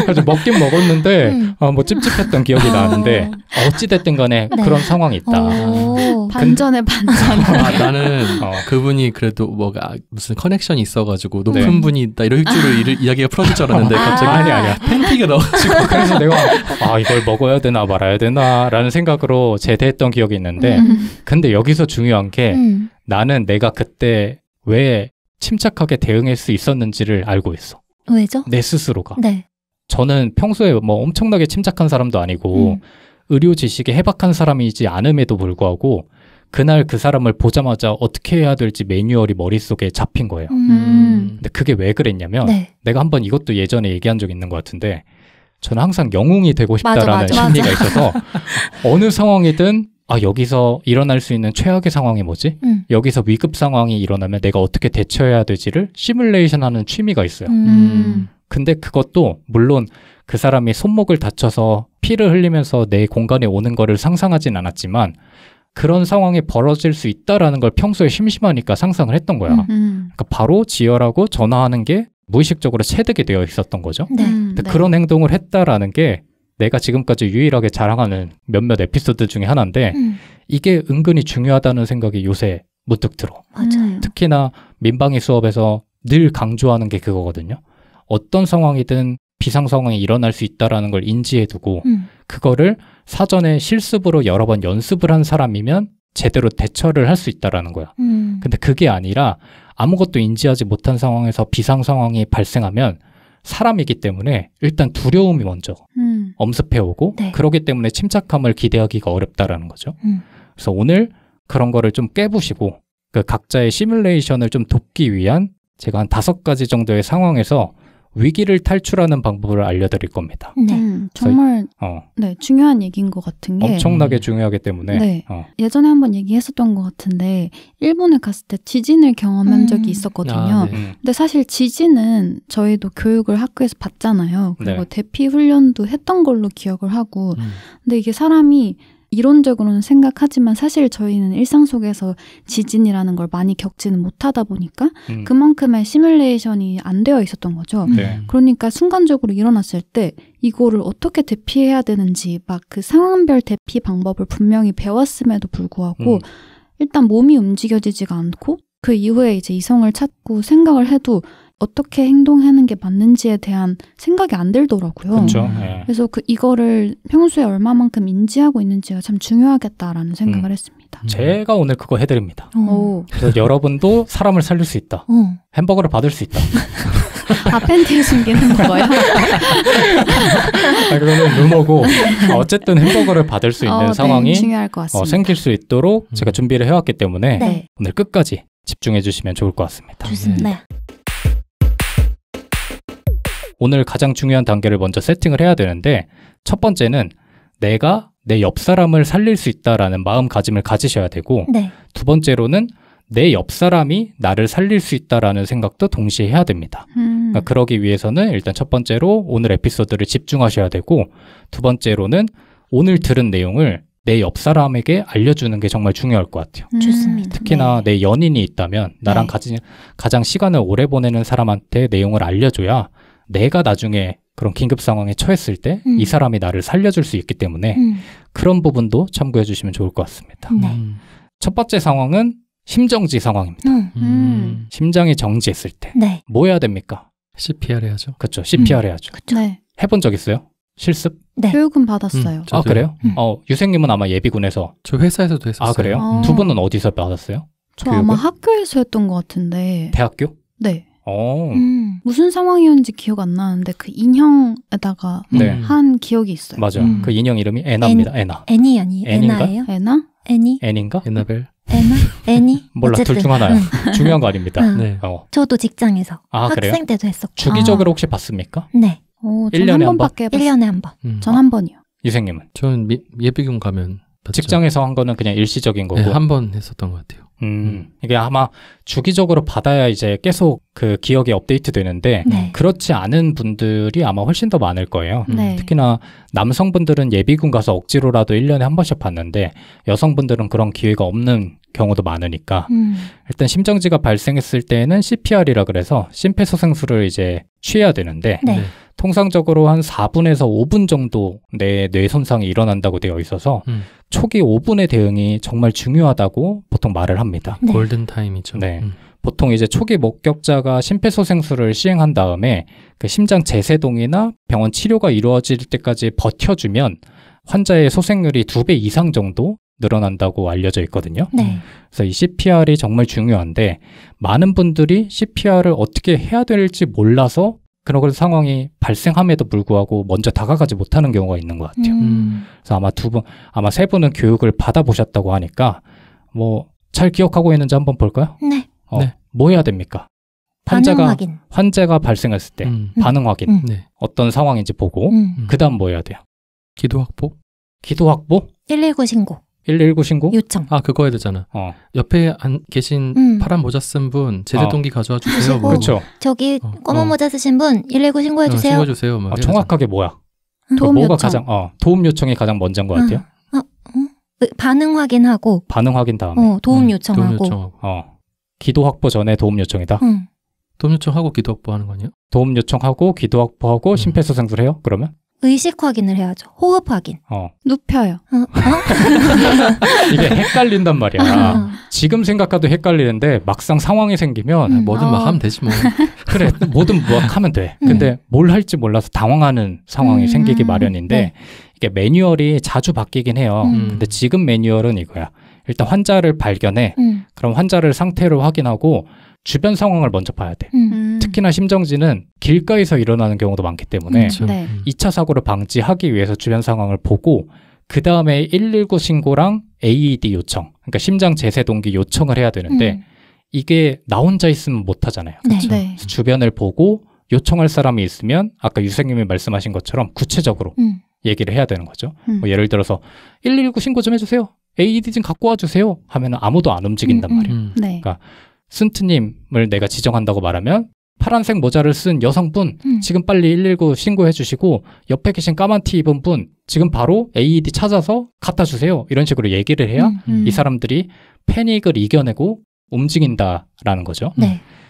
그래서 먹긴 먹었는데 뭐 찝찝했던 기억이 나는데 어찌됐든 간에 네. 그런 상황이 있다. 반전에 반전. 나는 그분이 그래도 뭐가 무슨 커넥션이 있어가지고 높은 분이 있다 이럴 줄을 이야기가 풀어질 줄 알았는데 갑자기 아니야. 팬티가 넣어가지고 그래서 내가 이걸 먹어야 되나 말아야 되나 라는 생각으로 제대했던 기억이 있는데 근데 여기서 중요한 게 나는 내가 그때 왜 침착하게 대응할 수 있었는지를 알고 있어. 왜죠? 내 스스로가. 네. 저는 평소에 뭐 엄청나게 침착한 사람도 아니고 의료 지식에 해박한 사람이지 않음에도 불구하고 그날 그 사람을 보자마자 어떻게 해야 될지 매뉴얼이 머릿속에 잡힌 거예요. 근데 그게 왜 그랬냐면 내가 한번 이것도 예전에 얘기한 적이 있는 것 같은데 저는 항상 영웅이 되고 싶다라는 심리가 있어서 어느 상황이든 여기서 일어날 수 있는 최악의 상황이 뭐지? 여기서 위급 상황이 일어나면 내가 어떻게 대처해야 되지를 시뮬레이션하는 취미가 있어요. 근데 그것도 물론 그 사람이 손목을 다쳐서 피를 흘리면서 내 공간에 오는 거를 상상하진 않았지만 그런 상황이 벌어질 수 있다라는 걸 평소에 심심하니까 상상을 했던 거야. 그러니까 바로 지혈하고 전화하는 게 무의식적으로 체득이 되어 있었던 거죠. 근데 그런 행동을 했다라는 게 내가 지금까지 유일하게 자랑하는 몇몇 에피소드 중에 하나인데 이게 은근히 중요하다는 생각이 요새 문득 들어. 맞아요. 특히나 민방위 수업에서 늘 강조하는 게 그거거든요. 어떤 상황이든 비상 상황이 일어날 수 있다라는 걸 인지해 두고 그거를 사전에 실습으로 여러 번 연습을 한 사람이면 제대로 대처를 할 수 있다라는 거야. 근데 그게 아니라 아무것도 인지하지 못한 상황에서 비상 상황이 발생하면 사람이기 때문에 일단 두려움이 먼저 엄습해오고 그러기 때문에 침착함을 기대하기가 어렵다라는 거죠. 그래서 오늘 그런 거를 좀 깨부시고 그 각자의 시뮬레이션을 좀 돕기 위한 제가 한 5가지 정도의 상황에서 위기를 탈출하는 방법을 알려드릴 겁니다. 정말 중요한 얘기인 것 같은 게 엄청나게 중요하기 때문에 예전에 한번 얘기했었던 것 같은데 일본에 갔을 때 지진을 경험한 적이 있었거든요. 근데 사실 지진은 저희도 교육을 학교에서 받잖아요. 그리고 대피 훈련도 했던 걸로 기억을 하고 근데 이게 사람이 이론적으로는 생각하지만 사실 저희는 일상 속에서 지진이라는 걸 많이 겪지는 못하다 보니까 그만큼의 시뮬레이션이 안 되어 있었던 거죠. 그러니까 순간적으로 일어났을 때 이거를 어떻게 대피해야 되는지 막 그 상황별 대피 방법을 분명히 배웠음에도 불구하고 일단 몸이 움직여지지가 않고 그 이후에 이제 이성을 찾고 생각을 해도 어떻게 행동하는 게 맞는지에 대한 생각이 안 들더라고요. 그렇죠. 그래서 이거를 평소에 얼마만큼 인지하고 있는지가 참 중요하겠다라는 생각을 했습니다. 제가 오늘 그거 해드립니다. 그래서 여러분도 사람을 살릴 수 있다. 햄버거를 받을 수 있다. 팬티에 숨긴 햄버거요? 그거는 루머고 어쨌든 햄버거를 받을 수 있는 상황이 중요할 것 같습니다. 생길 수 있도록 제가 준비를 해왔기 때문에 오늘 끝까지 집중해 주시면 좋을 것 같습니다. 좋습니다. 오늘 가장 중요한 단계를 먼저 세팅을 해야 되는데 첫 번째는 내가 내 옆 사람을 살릴 수 있다라는 마음가짐을 가지셔야 되고 두 번째로는 내 옆 사람이 나를 살릴 수 있다라는 생각도 동시에 해야 됩니다. 그러니까 그러기 위해서는 일단 첫 번째로 오늘 에피소드를 집중하셔야 되고 두 번째로는 오늘 들은 내용을 내 옆 사람에게 알려주는 게 정말 중요할 것 같아요. 좋습니다. 특히나 내 연인이 있다면 나랑 가장 시간을 오래 보내는 사람한테 내용을 알려줘야 내가 나중에 그런 긴급 상황에 처했을 때 이 사람이 나를 살려줄 수 있기 때문에 그런 부분도 참고해 주시면 좋을 것 같습니다. 네. 첫 번째 상황은 심정지 상황입니다. 심장이 정지했을 때 뭐 해야 됩니까? CPR 해야죠. 그렇죠. CPR 해야죠. 네. 해본 적 있어요? 실습? 네. 교육은 받았어요. 아, 그래요? 유생님은 아마 예비군에서. 저 회사에서도 했었어요. 아, 그래요? 두 분은 어디서 받았어요? 저 교육은? 아마 학교에서 했던 것 같은데. 대학교? 네. 무슨 상황이었는지 기억 안 나는데 그 인형에다가 한 기억이 있어요. 맞아요. 그 인형 이름이 애나입니다. 애나. 애니 아니에요? 애나예요? 애나? 애니? 애니인가? 애나벨? 애나? 애니? 몰라. 둘 중 하나요. 중요한 거 아닙니다. 네. 저도 직장에서 학생 그래요? 때도 했었고. 주기적으로 혹시 봤습니까? 네. 1년에 한 번? 1년에 한 번. 전 한 번이요. 유생님은? 저는 예비군 가면 봤죠. 직장에서 한 거는 그냥 일시적인 거고. 네, 한 번 했었던 것 같아요. 이게 아마 주기적으로 받아야 이제 계속 그 기억이 업데이트 되는데 그렇지 않은 분들이 아마 훨씬 더 많을 거예요. 특히나 남성분들은 예비군 가서 억지로라도 1년에 한 번씩 받는데 여성분들은 그런 기회가 없는 경우도 많으니까 일단 심정지가 발생했을 때는 CPR이라 그래서 심폐소생술을 이제 취해야 되는데 통상적으로 한 4분에서 5분 정도 내 뇌 손상이 일어난다고 되어 있어서 초기 5분의 대응이 정말 중요하다고 보통 말을 합니다. 골든타임이죠. 네. 보통 이제 초기 목격자가 심폐소생술을 시행한 다음에 그 심장 재세동이나 병원 치료가 이루어질 때까지 버텨주면 환자의 소생률이 2배 이상 정도 늘어난다고 알려져 있거든요. 그래서 이 CPR이 정말 중요한데 많은 분들이 CPR을 어떻게 해야 될지 몰라서 그런 상황이 발생함에도 불구하고 먼저 다가가지 못하는 경우가 있는 것 같아요. 그래서 아마 세 분은 교육을 받아보셨다고 하니까 뭐 잘 기억하고 있는지 한번 볼까요? 네. 뭐 해야 됩니까? 환자가 발생했을 때 반응 확인. 어떤 상황인지 보고 그 다음 뭐 해야 돼요? 기도 확보? 기도 확보? 119 신고. 119 신고? 요청. 아, 그거 해야 되잖아. 옆에 계신 파란 모자 쓴 분 제재동기 가져와 주세요. 뭐. 그렇죠. 저기 검은 모자 쓰신 분 119 신고해 주세요. 신고해 주세요. 뭐 정확하게 뭐야? 도움 뭐가 요청. 가장 도움 요청이 가장 먼저인 것 같아요. 반응 확인하고 반응 확인 다음에 도움 요청하고 기도 확보 전에 도움 요청이다. 도움 요청하고 기도 확보하는 거 아니에요? 도움 요청하고 기도 확보하고 심폐소생술 해요? 그러면? 의식 확인을 해야죠. 호흡 확인. 눕혀요. 이게 헷갈린단 말이야. 지금 생각해도 헷갈리는데 막상 상황이 생기면 뭐든 막 하면 되지 뭐. 그래, 뭐든 막 하면 돼. 근데 뭘 할지 몰라서 당황하는 상황이 생기기 마련인데 이게 매뉴얼이 자주 바뀌긴 해요. 근데 지금 매뉴얼은 이거야. 일단 환자를 발견해. 그럼 환자를 상태를 확인하고 주변 상황을 먼저 봐야 돼. 특히나 심정지는 길가에서 일어나는 경우도 많기 때문에 2차 사고를 방지하기 위해서 주변 상황을 보고 그 다음에 119 신고랑 AED 요청, 그러니까 심장 재세동기 요청을 해야 되는데 이게 나 혼자 있으면 못 하잖아요. 그렇죠? 그래서 주변을 보고 요청할 사람이 있으면 아까 유생님이 말씀하신 것처럼 구체적으로 얘기를 해야 되는 거죠. 뭐 예를 들어서 119 신고 좀 해주세요. AED 좀 갖고 와주세요. 하면 아무도 안 움직인단 말이에요. 그러니까 순트님을 내가 지정한다고 말하면 파란색 모자를 쓴 여성분 지금 빨리 119 신고해 주시고 옆에 계신 까만 티 입은 분 지금 바로 AED 찾아서 갖다 주세요. 이런 식으로 얘기를 해야 이 사람들이 패닉을 이겨내고 움직인다라는 거죠.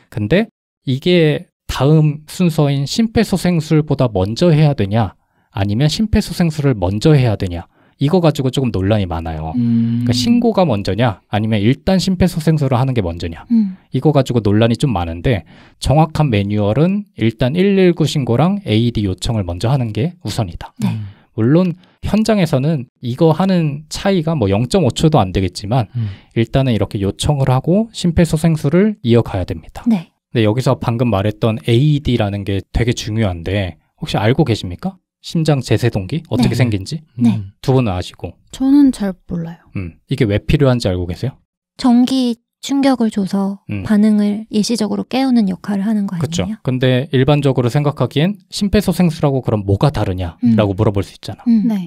근데 이게 다음 순서인 심폐소생술보다 먼저 해야 되냐 아니면 심폐소생술을 먼저 해야 되냐 이거 가지고 조금 논란이 많아요. 그러니까 신고가 먼저냐 아니면 일단 심폐소생술을 하는 게 먼저냐 이거 가지고 논란이 좀 많은데 정확한 매뉴얼은 일단 119 신고랑 AED 요청을 먼저 하는 게 우선이다. 물론 현장에서는 이거 하는 차이가 뭐 0.5초도 안 되겠지만 일단은 이렇게 요청을 하고 심폐소생술을 이어가야 됩니다. 근데 여기서 방금 말했던 AED라는 게 되게 중요한데 혹시 알고 계십니까? 심장 재세동기 어떻게 생긴지 두 분은 아시고 저는 잘 몰라요. 이게 왜 필요한지 알고 계세요? 전기 충격을 줘서 반응을 일시적으로 깨우는 역할을 하는 거 아니에요? 그렇죠. 근데 일반적으로 생각하기엔 심폐소생술하고 그럼 뭐가 다르냐라고 물어볼 수 있잖아.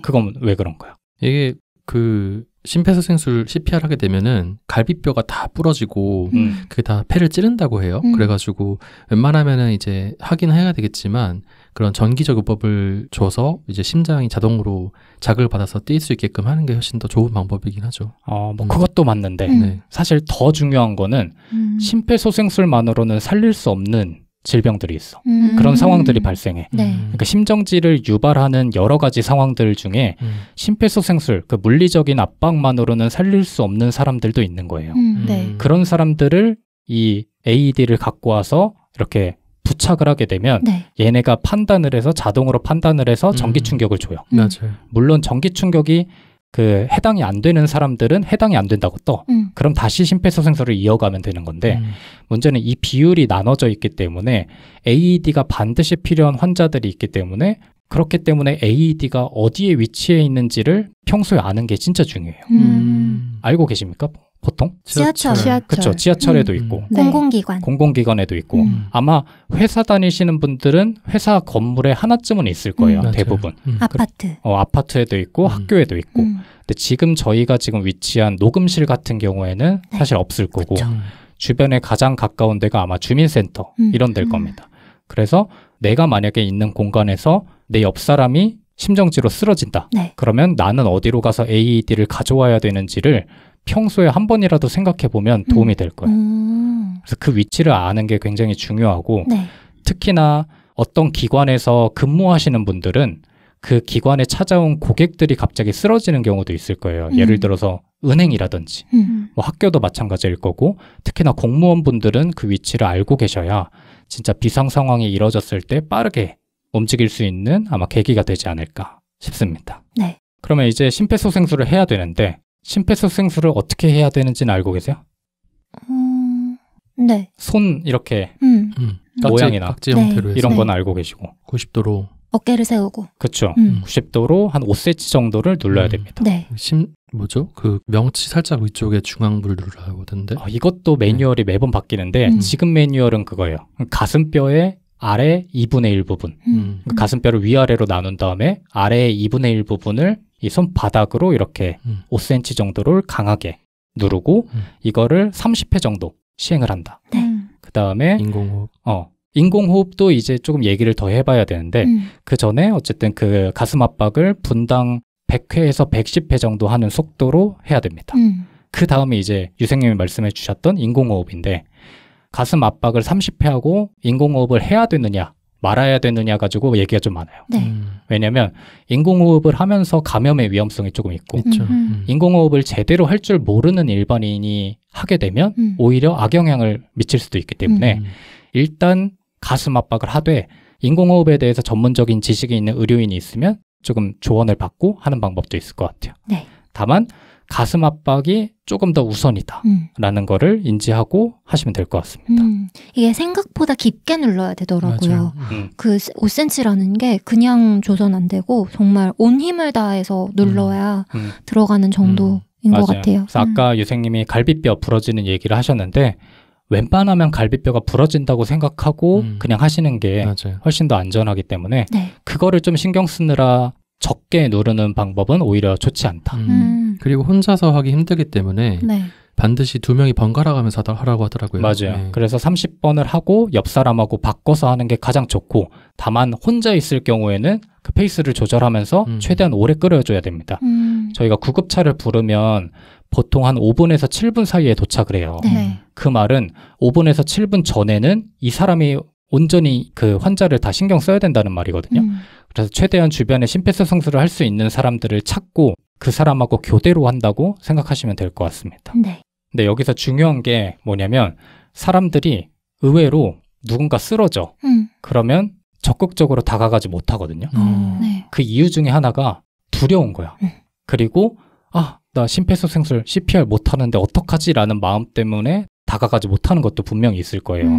그건 왜 그런 거야? 이게 그 심폐소생술 CPR 하게 되면은 갈비뼈가 다 부러지고 그게 다 폐를 찌른다고 해요. 그래가지고 웬만하면은 이제 하긴 해야 되겠지만 그런 전기적 요법을 줘서 이제 심장이 자동으로 자극을 받아서 뛸 수 있게끔 하는 게 훨씬 더 좋은 방법이긴 하죠. 뭐 그것도 맞는데 사실 더 중요한 거는 심폐소생술만으로는 살릴 수 없는 질병들이 있어. 그런 상황들이 발생해. 그러니까 심정지를 유발하는 여러 가지 상황들 중에 심폐소생술, 그 물리적인 압박만으로는 살릴 수 없는 사람들도 있는 거예요. 그런 사람들을 이 AED를 갖고 와서 이렇게 부착을 하게 되면 얘네가 판단을 해서 자동으로 판단을 해서 전기 충격을 줘요. 맞아요. 물론 전기 충격이 그 해당이 안 되는 사람들은 해당이 안 된다고 떠. 그럼 다시 심폐소생술을 이어가면 되는 건데 문제는 이 비율이 나눠져 있기 때문에 AED가 반드시 필요한 환자들이 있기 때문에 그렇기 때문에 AED가 어디에 위치해 있는지를 평소에 아는 게 진짜 중요해요. 알고 계십니까? 보통? 지하철. 그렇죠. 지하철에도 있고 공공기관에도 있고 아마 회사 다니시는 분들은 회사 건물에 하나쯤은 있을 거예요. 대부분. 아파트. 아파트에도 있고 학교에도 있고. 근데 지금 저희가 지금 위치한 녹음실 같은 경우에는 사실 없을 거고 주변에 가장 가까운 데가 아마 주민센터 이런 데일 겁니다. 그래서 내가 만약에 있는 공간에서 내 옆 사람이 심정지로 쓰러진다. 그러면 나는 어디로 가서 AED를 가져와야 되는지를 평소에 한 번이라도 생각해 보면 도움이 될 거예요. 그래서 그 위치를 아는 게 굉장히 중요하고 특히나 어떤 기관에서 근무하시는 분들은 그 기관에 찾아온 고객들이 갑자기 쓰러지는 경우도 있을 거예요. 예를 들어서 은행이라든지 뭐 학교도 마찬가지일 거고 특히나 공무원분들은 그 위치를 알고 계셔야 진짜 비상 상황이 이뤄졌을 때 빠르게 움직일 수 있는 아마 계기가 되지 않을까 싶습니다. 그러면 이제 심폐소생술을 해야 되는데 심폐소생술을 어떻게 해야 되는지는 알고 계세요? 손 이렇게 모양이나 각지 형태로 이런 건 알고 계시고 90도로 어깨를 세우고 그렇죠. 90도로 한 5cm 정도를 눌러야 됩니다. 뭐죠? 그 명치 살짝 위쪽에 중앙부를 누르라 하거든요. 이것도 매뉴얼이 매번 바뀌는데 지금 매뉴얼은 그거예요. 가슴뼈의 아래 2분의 1 부분 가슴뼈를 위아래로 나눈 다음에 아래의 2분의 1 부분을 이 손바닥으로 이렇게 5cm 정도를 강하게 누르고 이거를 30회 정도 시행을 한다. 그 다음에 인공호흡. 인공호흡도 이제 조금 얘기를 더 해봐야 되는데 그 전에 어쨌든 그 가슴 압박을 분당 100회에서 110회 정도 하는 속도로 해야 됩니다. 그 다음에 이제 유생님이 말씀해 주셨던 인공호흡인데 가슴 압박을 30회 하고 인공호흡을 해야 되느냐 말아야 되느냐 가지고 얘기가 좀 많아요. 왜냐하면 인공호흡을 하면서 감염의 위험성이 조금 있고 인공호흡을 제대로 할 줄 모르는 일반인이 하게 되면 오히려 악영향을 미칠 수도 있기 때문에 일단 가슴 압박을 하되 인공호흡에 대해서 전문적인 지식이 있는 의료인이 있으면 조금 조언을 받고 하는 방법도 있을 것 같아요. 다만 가슴 압박이 조금 더 우선이다 라는 거를 인지하고 하시면 될 것 같습니다. 이게 생각보다 깊게 눌러야 되더라고요. 그 5cm라는 게 그냥 조선 안 되고 정말 온 힘을 다해서 눌러야 들어가는 정도인 것 같아요. 그래서 아까 유생님이 갈비뼈 부러지는 얘기를 하셨는데 웬만하면 갈비뼈가 부러진다고 생각하고 그냥 하시는 게 훨씬 더 안전하기 때문에 그거를 좀 신경 쓰느라 적게 누르는 방법은 오히려 좋지 않다. 그리고 혼자서 하기 힘들기 때문에 반드시 2명이 번갈아 가면서 하라고 하더라고요. 맞아요. 그래서 30번을 하고 옆 사람하고 바꿔서 하는 게 가장 좋고 다만 혼자 있을 경우에는 그 페이스를 조절하면서 최대한 오래 끌어줘야 됩니다. 저희가 구급차를 부르면 보통 한 5분에서 7분 사이에 도착을 해요. 그 말은 5분에서 7분 전에는 이 사람이 온전히 그 환자를 다 신경 써야 된다는 말이거든요. 그래서 최대한 주변에 심폐소생술을 할 수 있는 사람들을 찾고 그 사람하고 교대로 한다고 생각하시면 될 것 같습니다. 근데 여기서 중요한 게 뭐냐면 사람들이 의외로 누군가 쓰러져. 그러면 적극적으로 다가가지 못하거든요. 그 이유 중에 하나가 두려운 거야. 그리고 나 심폐소생술 CPR 못하는데 어떡하지? 라는 마음 때문에 다가가지 못하는 것도 분명히 있을 거예요.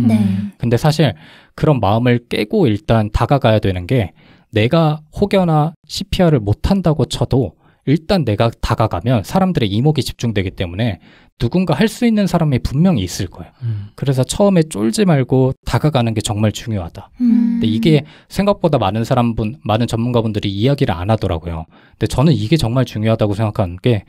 근데 사실 그런 마음을 깨고 일단 다가가야 되는 게 내가 혹여나 CPR을 못한다고 쳐도 일단 내가 다가가면 사람들의 이목이 집중되기 때문에 누군가 할 수 있는 사람이 분명히 있을 거예요. 그래서 처음에 쫄지 말고 다가가는 게 정말 중요하다. 근데 이게 생각보다 많은 전문가분들이 이야기를 안 하더라고요. 근데 저는 이게 정말 중요하다고 생각하는 게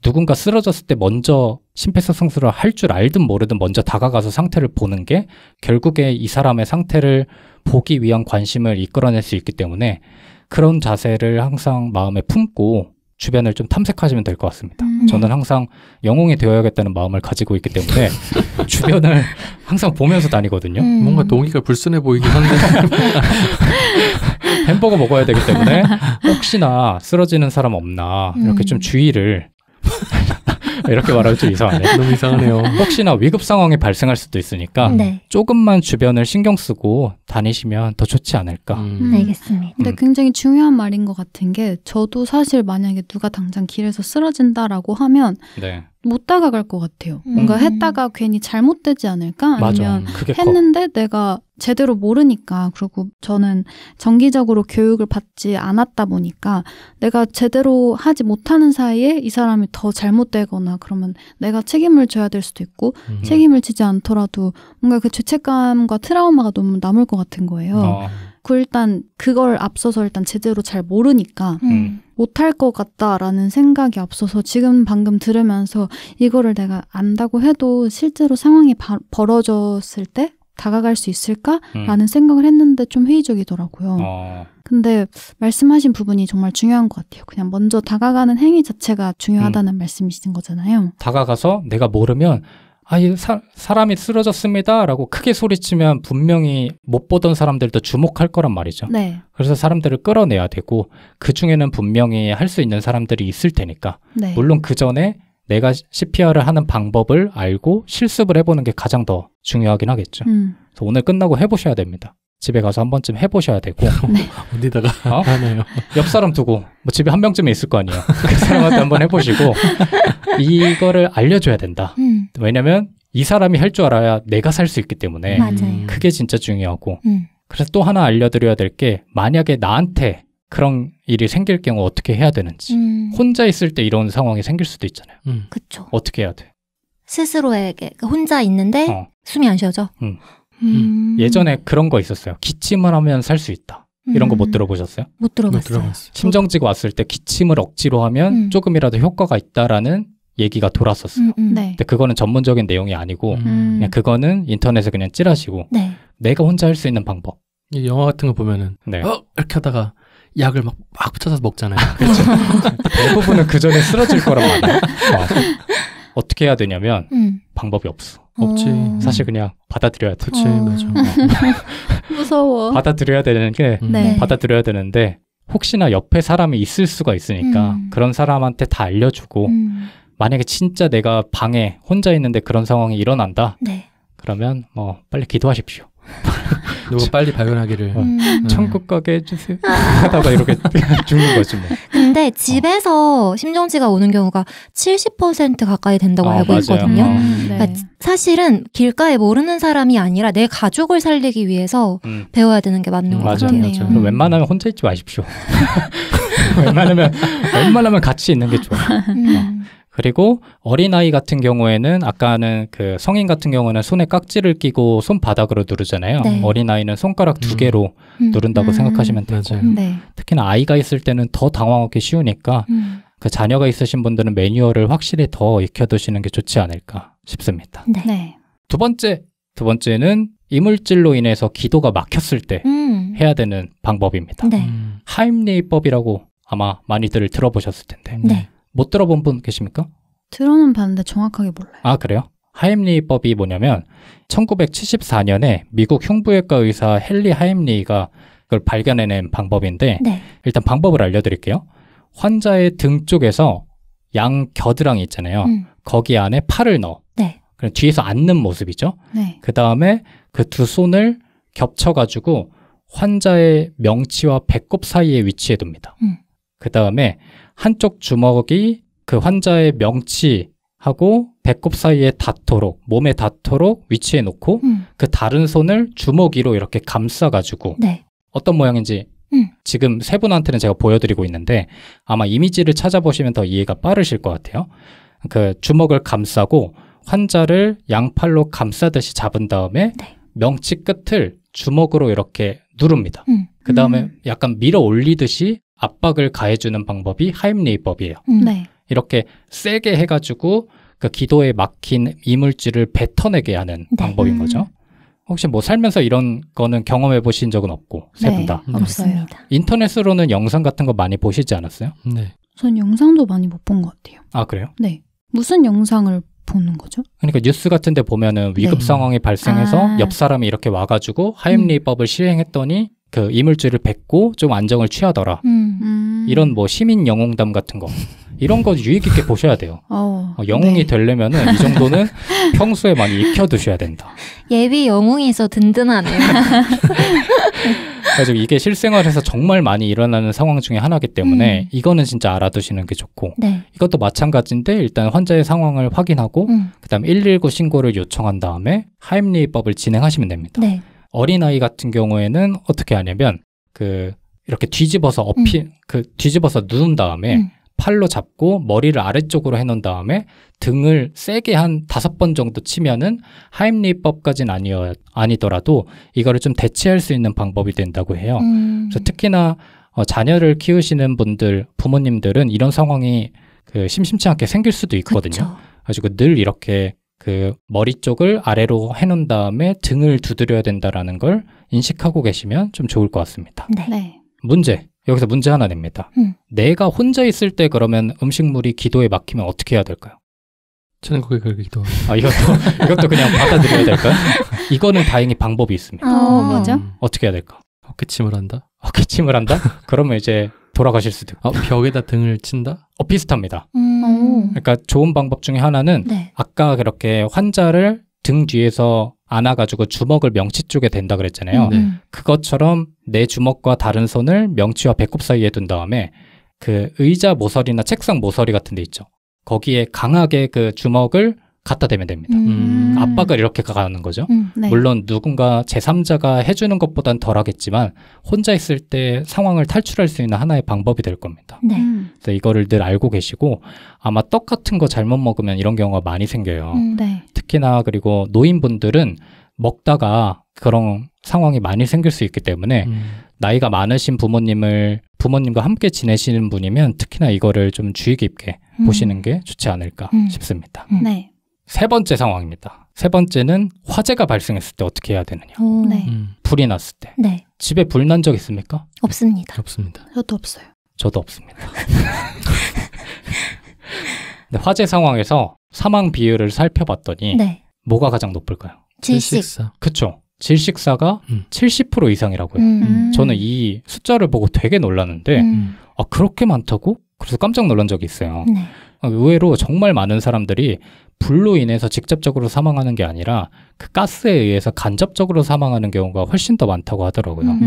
누군가 쓰러졌을 때 먼저 심폐소생술을 할 줄 알든 모르든 먼저 다가가서 상태를 보는 게 결국에 이 사람의 상태를 보기 위한 관심을 이끌어낼 수 있기 때문에 그런 자세를 항상 마음에 품고 주변을 좀 탐색하시면 될 것 같습니다. 저는 항상 영웅이 되어야겠다는 마음을 가지고 있기 때문에 주변을 항상 보면서 다니거든요. 뭔가 동의가 불순해 보이긴 한데 햄버거 먹어야 되기 때문에 혹시나 쓰러지는 사람 없나 이렇게 좀 주의를 이렇게 말하면 좀 이상하네. 너무 이상하네요. 혹시나 위급 상황이 발생할 수도 있으니까 조금만 주변을 신경 쓰고 다니시면 더 좋지 않을까. 알겠습니다. 근데 굉장히 중요한 말인 것 같은 게 저도 사실 만약에 누가 당장 길에서 쓰러진다라고 하면 못 다가갈 것 같아요. 뭔가 했다가 괜히 잘못되지 않을까? 아니면 했는데 내가 제대로 모르니까, 그리고 저는 정기적으로 교육을 받지 않았다 보니까 내가 제대로 하지 못하는 사이에 이 사람이 더 잘못되거나 그러면 내가 책임을 져야 될 수도 있고 책임을 지지 않더라도 뭔가 그 죄책감과 트라우마가 너무 남을 것 같은 거예요. 일단 그걸 앞서서 일단 제대로 잘 모르니까 못할 것 같다라는 생각이 앞서서 지금 방금 들으면서 이거를 내가 안다고 해도 실제로 상황이 벌어졌을 때 다가갈 수 있을까라는 생각을 했는데 좀 회의적이더라고요. 근데 말씀하신 부분이 정말 중요한 것 같아요. 그냥 먼저 다가가는 행위 자체가 중요하다는 말씀이신 거잖아요. 다가가서 내가 모르면 사람이 쓰러졌습니다 라고 크게 소리치면 분명히 못 보던 사람들도 주목할 거란 말이죠. 네. 그래서 사람들을 끌어내야 되고 그중에는 분명히 할 수 있는 사람들이 있을 테니까 물론 그 전에 내가 CPR을 하는 방법을 알고 실습을 해보는 게 가장 더 중요하긴 하겠죠. 그래서 오늘 끝나고 해보셔야 됩니다. 집에 가서 한 번쯤 해보셔야 되고 어디다가 하나요? 옆 사람 두고 뭐 집에 한 명쯤은 있을 거 아니에요. 그 사람한테 한번 해보시고 이거를 알려줘야 된다. 왜냐면 이 사람이 할 줄 알아야 내가 살 수 있기 때문에 그게 진짜 중요하고 그래서 또 하나 알려드려야 될 게 만약에 나한테 그런 일이 생길 경우 어떻게 해야 되는지 혼자 있을 때 이런 상황이 생길 수도 있잖아요. 그쵸. 어떻게 해야 돼? 스스로에게 혼자 있는데 숨이 안 쉬어져. 예전에 그런 거 있었어요. 기침을 하면 살 수 있다. 이런 거 못 들어보셨어요? 못 들어봤어요. 심정지가 왔을 때 기침을 억지로 하면 조금이라도 효과가 있다라는 얘기가 돌았었어요. 근데 그거는 전문적인 내용이 아니고 그냥 그거는 인터넷에 그냥 찌라시고 내가 혼자 할 수 있는 방법. 영화 같은 거 보면은 이렇게 하다가 약을 막 붙여서 먹잖아요. 그렇죠. 대부분은 그 전에 쓰러질 거란 말이에요. 어떻게 해야 되냐면 방법이 없어. 없지. 사실 그냥 받아들여야 돼. 그치, 맞아. 무서워. 받아들여야 되는 게 받아들여야 되는데 혹시나 옆에 사람이 있을 수가 있으니까 그런 사람한테 다 알려주고 만약에 진짜 내가 방에 혼자 있는데 그런 상황이 일어난다. 그러면 빨리 기도하십시오. 누가 빨리 발견하기를 천국 가게 해주세요 하다가 이렇게 죽는 거지 뭐. 근데 집에서 심정지가 오는 경우가 70% 가까이 된다고 알고 맞아요. 있거든요. 그러니까 사실은 길가에 모르는 사람이 아니라 내 가족을 살리기 위해서 배워야 되는 게 맞는 것 같아요. 맞아요. 웬만하면 혼자 있지 마십시오. 웬만하면 같이 있는 게 좋아요. 그리고 어린아이 같은 경우에는 아까는 그 성인 같은 경우는 손에 깍지를 끼고 손바닥으로 누르잖아요. 어린아이는 손가락 2개로 누른다고 생각하시면 되고 특히나 아이가 있을 때는 더 당황하기 쉬우니까 그 자녀가 있으신 분들은 매뉴얼을 확실히 더 익혀두시는 게 좋지 않을까 싶습니다. 두 번째는 이물질로 인해서 기도가 막혔을 때 해야 되는 방법입니다. 하임리히법이라고 아마 많이들 들어보셨을 텐데 못 들어본 분 계십니까? 들어는 봤는데 정확하게 몰라요. 아, 그래요? 하임리히법이 뭐냐면 1974년에 미국 흉부외과 의사 헨리 하임리히가 그걸 발견해낸 방법인데 일단 방법을 알려드릴게요. 환자의 등 쪽에서 양 겨드랑이 있잖아요. 거기 안에 팔을 넣어. 그럼 뒤에서 앉는 모습이죠. 그 다음에 그 두 손을 겹쳐가지고 환자의 명치와 배꼽 사이에 위치해 둡니다. 그 다음에 한쪽 주먹이 그 환자의 명치하고 배꼽 사이에 닿도록, 몸에 닿도록 위치해 놓고 그 다른 손을 주먹 위로 이렇게 감싸가지고 어떤 모양인지 지금 세 분한테는 제가 보여드리고 있는데 아마 이미지를 찾아보시면 더 이해가 빠르실 것 같아요. 그 주먹을 감싸고 환자를 양팔로 감싸듯이 잡은 다음에 명치 끝을 주먹으로 이렇게 누릅니다. 그 다음에 약간 밀어 올리듯이 압박을 가해주는 방법이 하임리히법이에요. 이렇게 세게 해가지고 그 기도에 막힌 이물질을 뱉어내게 하는 방법인 거죠. 혹시 뭐 살면서 이런 거는 경험해 보신 적은 없고 세 분 다? 없습니다. 인터넷으로는 영상 같은 거 많이 보시지 않았어요? 네. 전 영상도 많이 못 본 것 같아요. 아, 그래요? 네. 무슨 영상을 보는 거죠? 그러니까 뉴스 같은 데 보면은 위급 상황이 발생해서 옆 사람이 이렇게 와가지고 하임리히법을 시행했더니 그 이물질을 뱉고 좀 안정을 취하더라. 이런 뭐 시민 영웅담 같은 거. 이런 거 유익 있게 보셔야 돼요. 영웅이 되려면은 이 정도는 평소에 많이 익혀두셔야 된다. 예비 영웅이서 든든하네요. 그래서 이게 실생활에서 정말 많이 일어나는 상황 중에 하나이기 때문에 이거는 진짜 알아두시는 게 좋고 네. 이것도 마찬가지인데 일단 환자의 상황을 확인하고 그다음 119 신고를 요청한 다음에 하임리히법을 진행하시면 됩니다. 네. 어린아이 같은 경우에는 어떻게 하냐면 이렇게 뒤집어서 뒤집어서 누운 다음에 팔로 잡고 머리를 아래쪽으로 해놓은 다음에 등을 세게 한 5번 정도 치면은 하임리히법까지는 아니더라도 이거를 좀 대체할 수 있는 방법이 된다고 해요. 그래서 특히나 자녀를 키우시는 분들, 부모님들은 이런 상황이 심심치 않게 생길 수도 있거든요. 그래서 늘 이렇게 머리 쪽을 아래로 해놓은 다음에 등을 두드려야 된다라는 걸 인식하고 계시면 좀 좋을 것 같습니다. 네. 여기서 문제 하나 냅니다. 내가 혼자 있을 때 그러면 음식물이 기도에 막히면 어떻게 해야 될까요? 저는 거기 기도. 이것도 그냥 받아들여야 될까요? 이거는 다행히 방법이 있습니다. 뭐죠? 어떻게 해야 될까? 어깨침을 한다? 어깨침을 한다? 그러면 이제 돌아가실 수도 있고. 벽에다 등을 친다? 비슷합니다. 그러니까 좋은 방법 중에 하나는 아까 그렇게 환자를 등 뒤에서 안아가지고 주먹을 명치 쪽에 댄다 그랬잖아요. 그것처럼 내 주먹과 다른 손을 명치와 배꼽 사이에 둔 다음에 그 의자 모서리나 책상 모서리 같은 데 있죠. 거기에 강하게 그 주먹을 갖다 대면 됩니다. 압박을 이렇게 가는 거죠. 네. 물론 누군가 제3자가 해주는 것보단 덜하겠지만 혼자 있을 때 상황을 탈출할 수 있는 하나의 방법이 될 겁니다. 네. 그래서 이거를 늘 알고 계시고 아마 떡 같은 거 잘못 먹으면 이런 경우가 많이 생겨요. 네. 특히나 그리고 노인분들은 먹다가 그런 상황이 많이 생길 수 있기 때문에 나이가 많으신 부모님과 함께 지내시는 분이면 특히나 이거를 좀 주의 깊게 보시는 게 좋지 않을까 싶습니다. 네. 세 번째 상황입니다. 세 번째는 화재가 발생했을 때 어떻게 해야 되느냐. 네. 불이 났을 때. 네. 집에 불 난 적 있습니까? 없습니다. 저도 없어요. 저도 없습니다. 근데 화재 상황에서 사망 비율을 살펴봤더니 뭐가 가장 높을까요? 질식사. 그쵸. 질식사가 70% 이상이라고요. 저는 이 숫자를 보고 되게 놀랐는데 그렇게 많다고? 그래서 깜짝 놀란 적이 있어요. 네. 의외로 정말 많은 사람들이 불로 인해서 직접적으로 사망하는 게 아니라 그 가스에 의해서 간접적으로 사망하는 경우가 훨씬 더 많다고 하더라고요.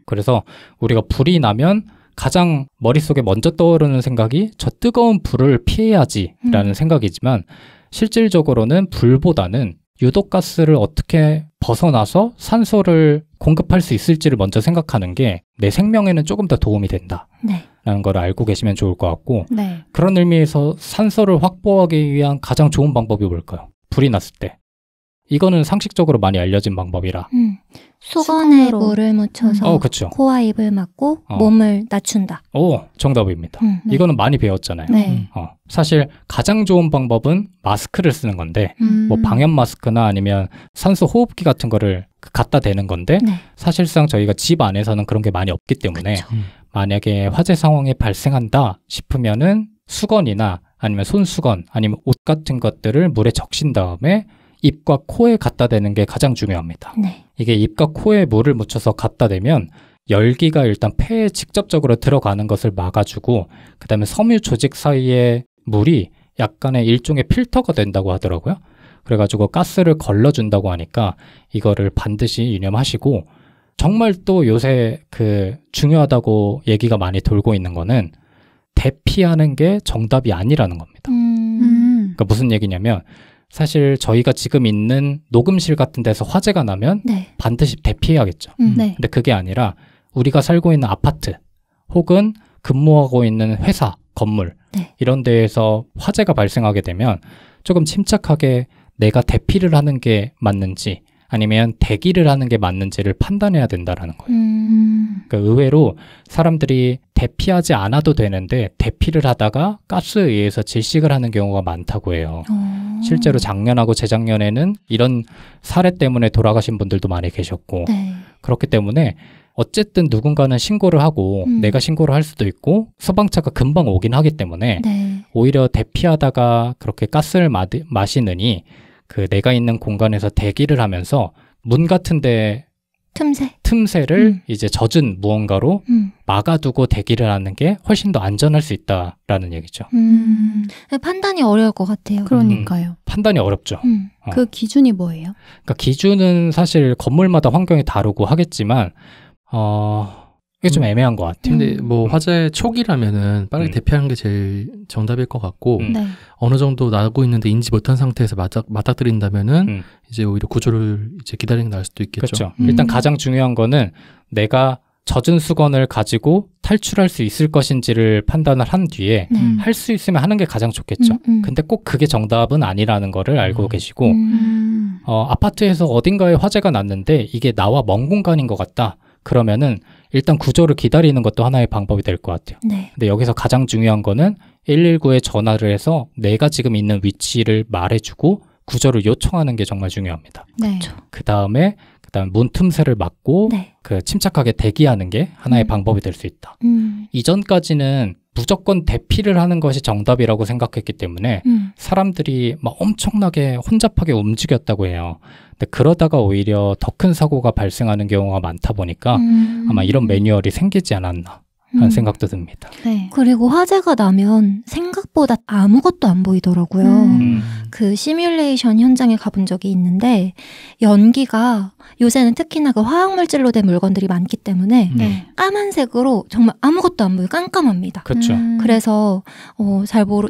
그래서 우리가 불이 나면 가장 머릿속에 먼저 떠오르는 생각이 저 뜨거운 불을 피해야지라는 생각이지만 실질적으로는 불보다는 유독가스를 어떻게 벗어나서 산소를 공급할 수 있을지를 먼저 생각하는 게 내 생명에는 조금 더 도움이 된다라는 걸 알고 계시면 좋을 것 같고 그런 의미에서 산소를 확보하기 위한 가장 좋은 방법이 뭘까요? 불이 났을 때. 이거는 상식적으로 많이 알려진 방법이라. 수건에 물을 묻혀서 그쵸. 코와 입을 막고 몸을 낮춘다. 정답입니다. 이거는 많이 배웠잖아요. 네. 사실 가장 좋은 방법은 마스크를 쓰는 건데 뭐 방염 마스크나 아니면 산소 호흡기 같은 거를 갖다 대는 건데 사실상 저희가 집 안에서는 그런 게 많이 없기 때문에 만약에 화재 상황이 발생한다 싶으면은 수건이나 아니면 손수건 아니면 옷 같은 것들을 물에 적신 다음에 입과 코에 갖다 대는 게 가장 중요합니다. 이게 입과 코에 물을 묻혀서 갖다 대면 열기가 일단 폐에 직접적으로 들어가는 것을 막아주고 그 다음에 섬유 조직 사이에 물이 약간의 일종의 필터가 된다고 하더라고요. 그래가지고 가스를 걸러준다고 하니까 이거를 반드시 유념하시고 정말 또 요새 중요하다고 얘기가 많이 돌고 있는 거는 대피하는 게 정답이 아니라는 겁니다. 그러니까 무슨 얘기냐면 사실 저희가 지금 있는 녹음실 같은 데서 화재가 나면 반드시 대피해야겠죠. 근데 그게 아니라 우리가 살고 있는 아파트 혹은 근무하고 있는 회사, 건물 이런 데에서 화재가 발생하게 되면 조금 침착하게 내가 대피를 하는 게 맞는지 아니면 대기를 하는 게 맞는지를 판단해야 된다라는 거예요. 그러니까 의외로 사람들이 대피하지 않아도 되는데 대피를 하다가 가스에 의해서 질식을 하는 경우가 많다고 해요. 실제로 작년하고 재작년에는 이런 사례 때문에 돌아가신 분들도 많이 계셨고 네. 그렇기 때문에 어쨌든 누군가는 신고를 하고 내가 신고를 할 수도 있고 소방차가 금방 오긴 하기 때문에 네. 오히려 대피하다가 그렇게 가스를 마시느니 그 내가 있는 공간에서 대기를 하면서 문 같은데 틈새를 이제 젖은 무언가로 막아두고 대기를 하는 게 훨씬 더 안전할 수 있다라는 얘기죠. 판단이 어려울 것 같아요. 그러니까요. 판단이 어렵죠. 그 기준이 뭐예요? 그러니까 기준은 사실 건물마다 환경이 다르고 하겠지만 이게 좀 애매한 것 같아요. 근데 뭐 화재 초기라면은 빠르게 대피하는 게 제일 정답일 것 같고 네. 어느 정도 나고 있는데 인지 못한 상태에서 맞닥뜨린다면은 이제 오히려 구조를 이제 기다리는 게 나을 수도 있겠죠. 그렇죠. 일단 가장 중요한 거는 내가 젖은 수건을 가지고 탈출할 수 있을 것인지를 판단을 한 뒤에 할 수 있으면 하는 게 가장 좋겠죠. 근데 꼭 그게 정답은 아니라는 거를 알고 계시고 아파트에서 어딘가에 화재가 났는데 이게 나와 먼 공간인 것 같다. 그러면은 일단 구조를 기다리는 것도 하나의 방법이 될 것 같아요. 네. 근데 여기서 가장 중요한 거는 119에 전화를 해서 내가 지금 있는 위치를 말해주고 구조를 요청하는 게 정말 중요합니다. 네. 그다음 문 틈새를 막고 네. 그 침착하게 대기하는 게 하나의 방법이 될 수 있다. 이전까지는 무조건 대피를 하는 것이 정답이라고 생각했기 때문에 사람들이 막 엄청나게 혼잡하게 움직였다고 해요. 근데 그러다가 오히려 더 큰 사고가 발생하는 경우가 많다 보니까 아마 이런 매뉴얼이 생기지 않았나 하는 생각도 듭니다. 네. 그리고 화재가 나면 생각보다 아무것도 안 보이더라고요. 그 시뮬레이션 현장에 가본 적이 있는데 연기가 요새는 특히나 그 화학물질로 된 물건들이 많기 때문에 까만색으로 정말 아무것도 안 보여요. 깜깜합니다. 그렇죠. 그래서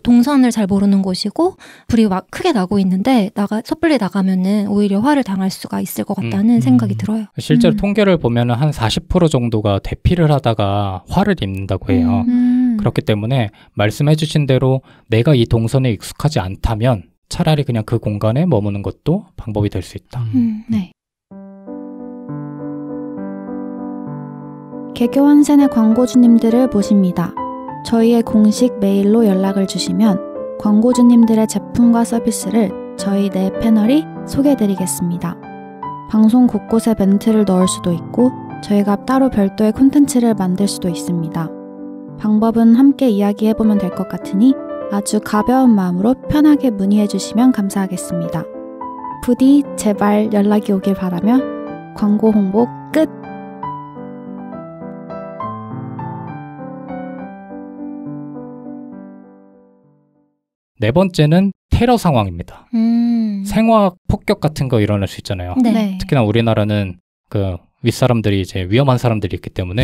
동선을 잘 모르는 곳이고 불이 막 크게 나고 있는데 섣불리 나가면은 오히려 화를 당할 수가 있을 것 같다는 생각이 들어요. 실제로 통계를 보면은 한 40% 정도가 대피를 하다가 화를 입는다고 해요. 그렇기 때문에 말씀해 주신 대로 내가 이 동선에 익숙하지 않다면 차라리 그냥 그 공간에 머무는 것도 방법이 될 수 있다. 네. 개교환센의 광고주님들을 모십니다. 저희의 공식 메일로 연락을 주시면 광고주님들의 제품과 서비스를 저희 네 패널이 소개해드리겠습니다. 방송 곳곳에 멘트를 넣을 수도 있고 저희가 따로 별도의 콘텐츠를 만들 수도 있습니다. 방법은 함께 이야기해보면 될 것 같으니 아주 가벼운 마음으로 편하게 문의해주시면 감사하겠습니다. 부디 제발 연락이 오길 바라며 광고 홍보 끝! 네 번째는 테러 상황입니다. 생화학 폭격 같은 거 일어날 수 있잖아요. 네. 특히나 우리나라는 그 윗사람들이 이제 위험한 사람들이 있기 때문에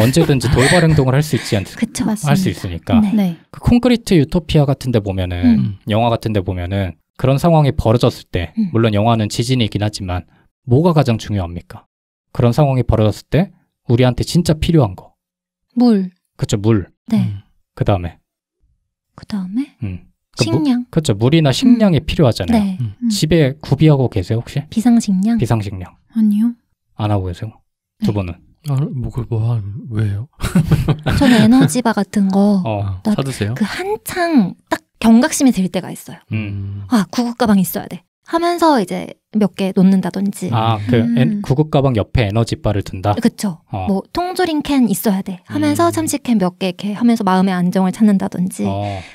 언제든지 돌발 행동을 할 수 있지 않습니까? 할 수 있으니까. 네. 그 콘크리트 유토피아 같은 데 보면은 영화 같은 데 보면은 그런 상황이 벌어졌을 때 물론 영화는 지진이긴 하지만 뭐가 가장 중요합니까? 그런 상황이 벌어졌을 때 우리한테 진짜 필요한 거. 물. 그렇죠. 물. 네. 그다음에 식량. 그렇죠. 물이나 식량이 필요하잖아요. 네. 집에 구비하고 계세요, 혹시? 비상식량? 비상식량. 아니요. 안 하고 계세요? 두 분은? 왜요? 저는 에너지바 같은 거 사드세요? 그 한창 딱 경각심이 들 때가 있어요. 구급 가방 있어야 돼. 하면서 이제 몇 개 놓는다든지. 구급 가방 옆에 에너지바를 둔다? 그쵸. 뭐 통조림 캔 있어야 돼. 하면서 참치캔 몇 개 이렇게 하면서 마음의 안정을 찾는다든지.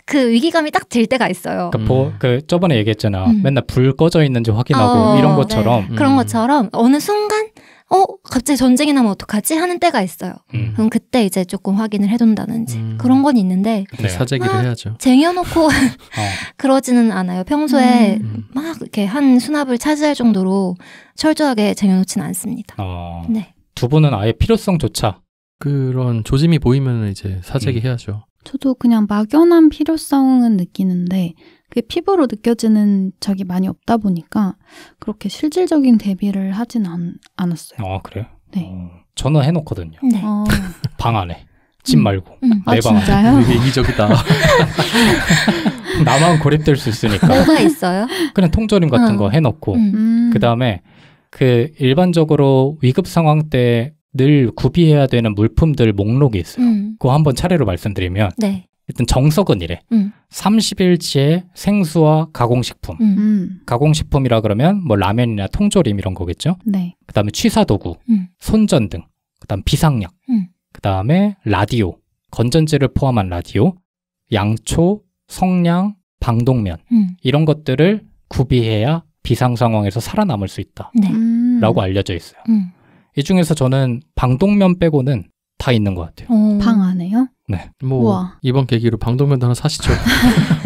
그 위기감이 딱 들 때가 있어요. 그 저번에 얘기했잖아. 맨날 불 꺼져 있는지 확인하고 이런 것처럼. 네. 그런 것처럼 어느 순간 갑자기 전쟁이 나면 어떡하지? 하는 때가 있어요. 그럼 그때 이제 조금 확인을 해둔다든지 그런 건 있는데 사재기를 해야죠. 쟁여놓고 그러지는 않아요. 평소에 막 이렇게 한 수납을 차지할 정도로 철저하게 쟁여놓지는 않습니다. 네. 두 분은 아예 필요성조차 그런 조짐이 보이면 이제 사재기 해야죠. 저도 그냥 막연한 필요성은 느끼는데 그게 피부로 느껴지는 적이 많이 없다 보니까 그렇게 실질적인 대비를 하진 않았어요. 그래요? 네. 저는 해놓거든요. 네. 방 안에. 집 말고. 내 방 안에. 진짜요? 되게 이기적이다. 나만 고립될 수 있으니까. 뭐가 있어요? 그냥 통조림 같은 거 해놓고 그 다음에 그 일반적으로 위급 상황 때 늘 구비해야 되는 물품들 목록이 있어요. 그거 한번 차례로 말씀드리면 네. 일단 정석은 이래. 30일치의 생수와 가공식품. 가공식품이라 그러면 뭐 라면이나 통조림 이런 거겠죠. 네. 그다음에 취사도구, 손전등, 그다음 비상약, 그다음에 라디오, 건전지를 포함한 라디오, 양초, 성냥, 방독면 이런 것들을 구비해야 비상 상황에서 살아남을 수 있다. 네. 라고 알려져 있어요. 이 중에서 저는 방독면 빼고는 다 있는 것 같아요. 방 안에요? 네. 뭐 우와. 이번 계기로 방독면도 하나 사시죠.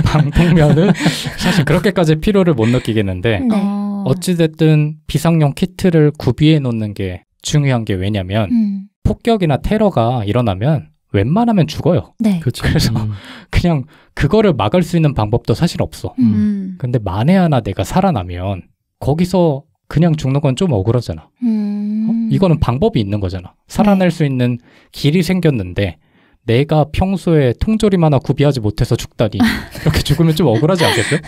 방독면은 사실 그렇게까지 필요를 못 느끼겠는데 네. 어찌됐든 비상용 키트를 구비해 놓는 게 중요한 게 왜냐면 폭격이나 테러가 일어나면 웬만하면 죽어요. 네. 그렇죠. 그래서 그냥 그거를 막을 수 있는 방법도 사실 없어. 근데 만에 하나 내가 살아나면 거기서 그냥 죽는 건 좀 억울하잖아. 이거는 방법이 있는 거잖아. 살아날 수 있는 길이 생겼는데 내가 평소에 통조림 하나 구비하지 못해서 죽다니 이렇게 죽으면 좀 억울하지 않겠어요?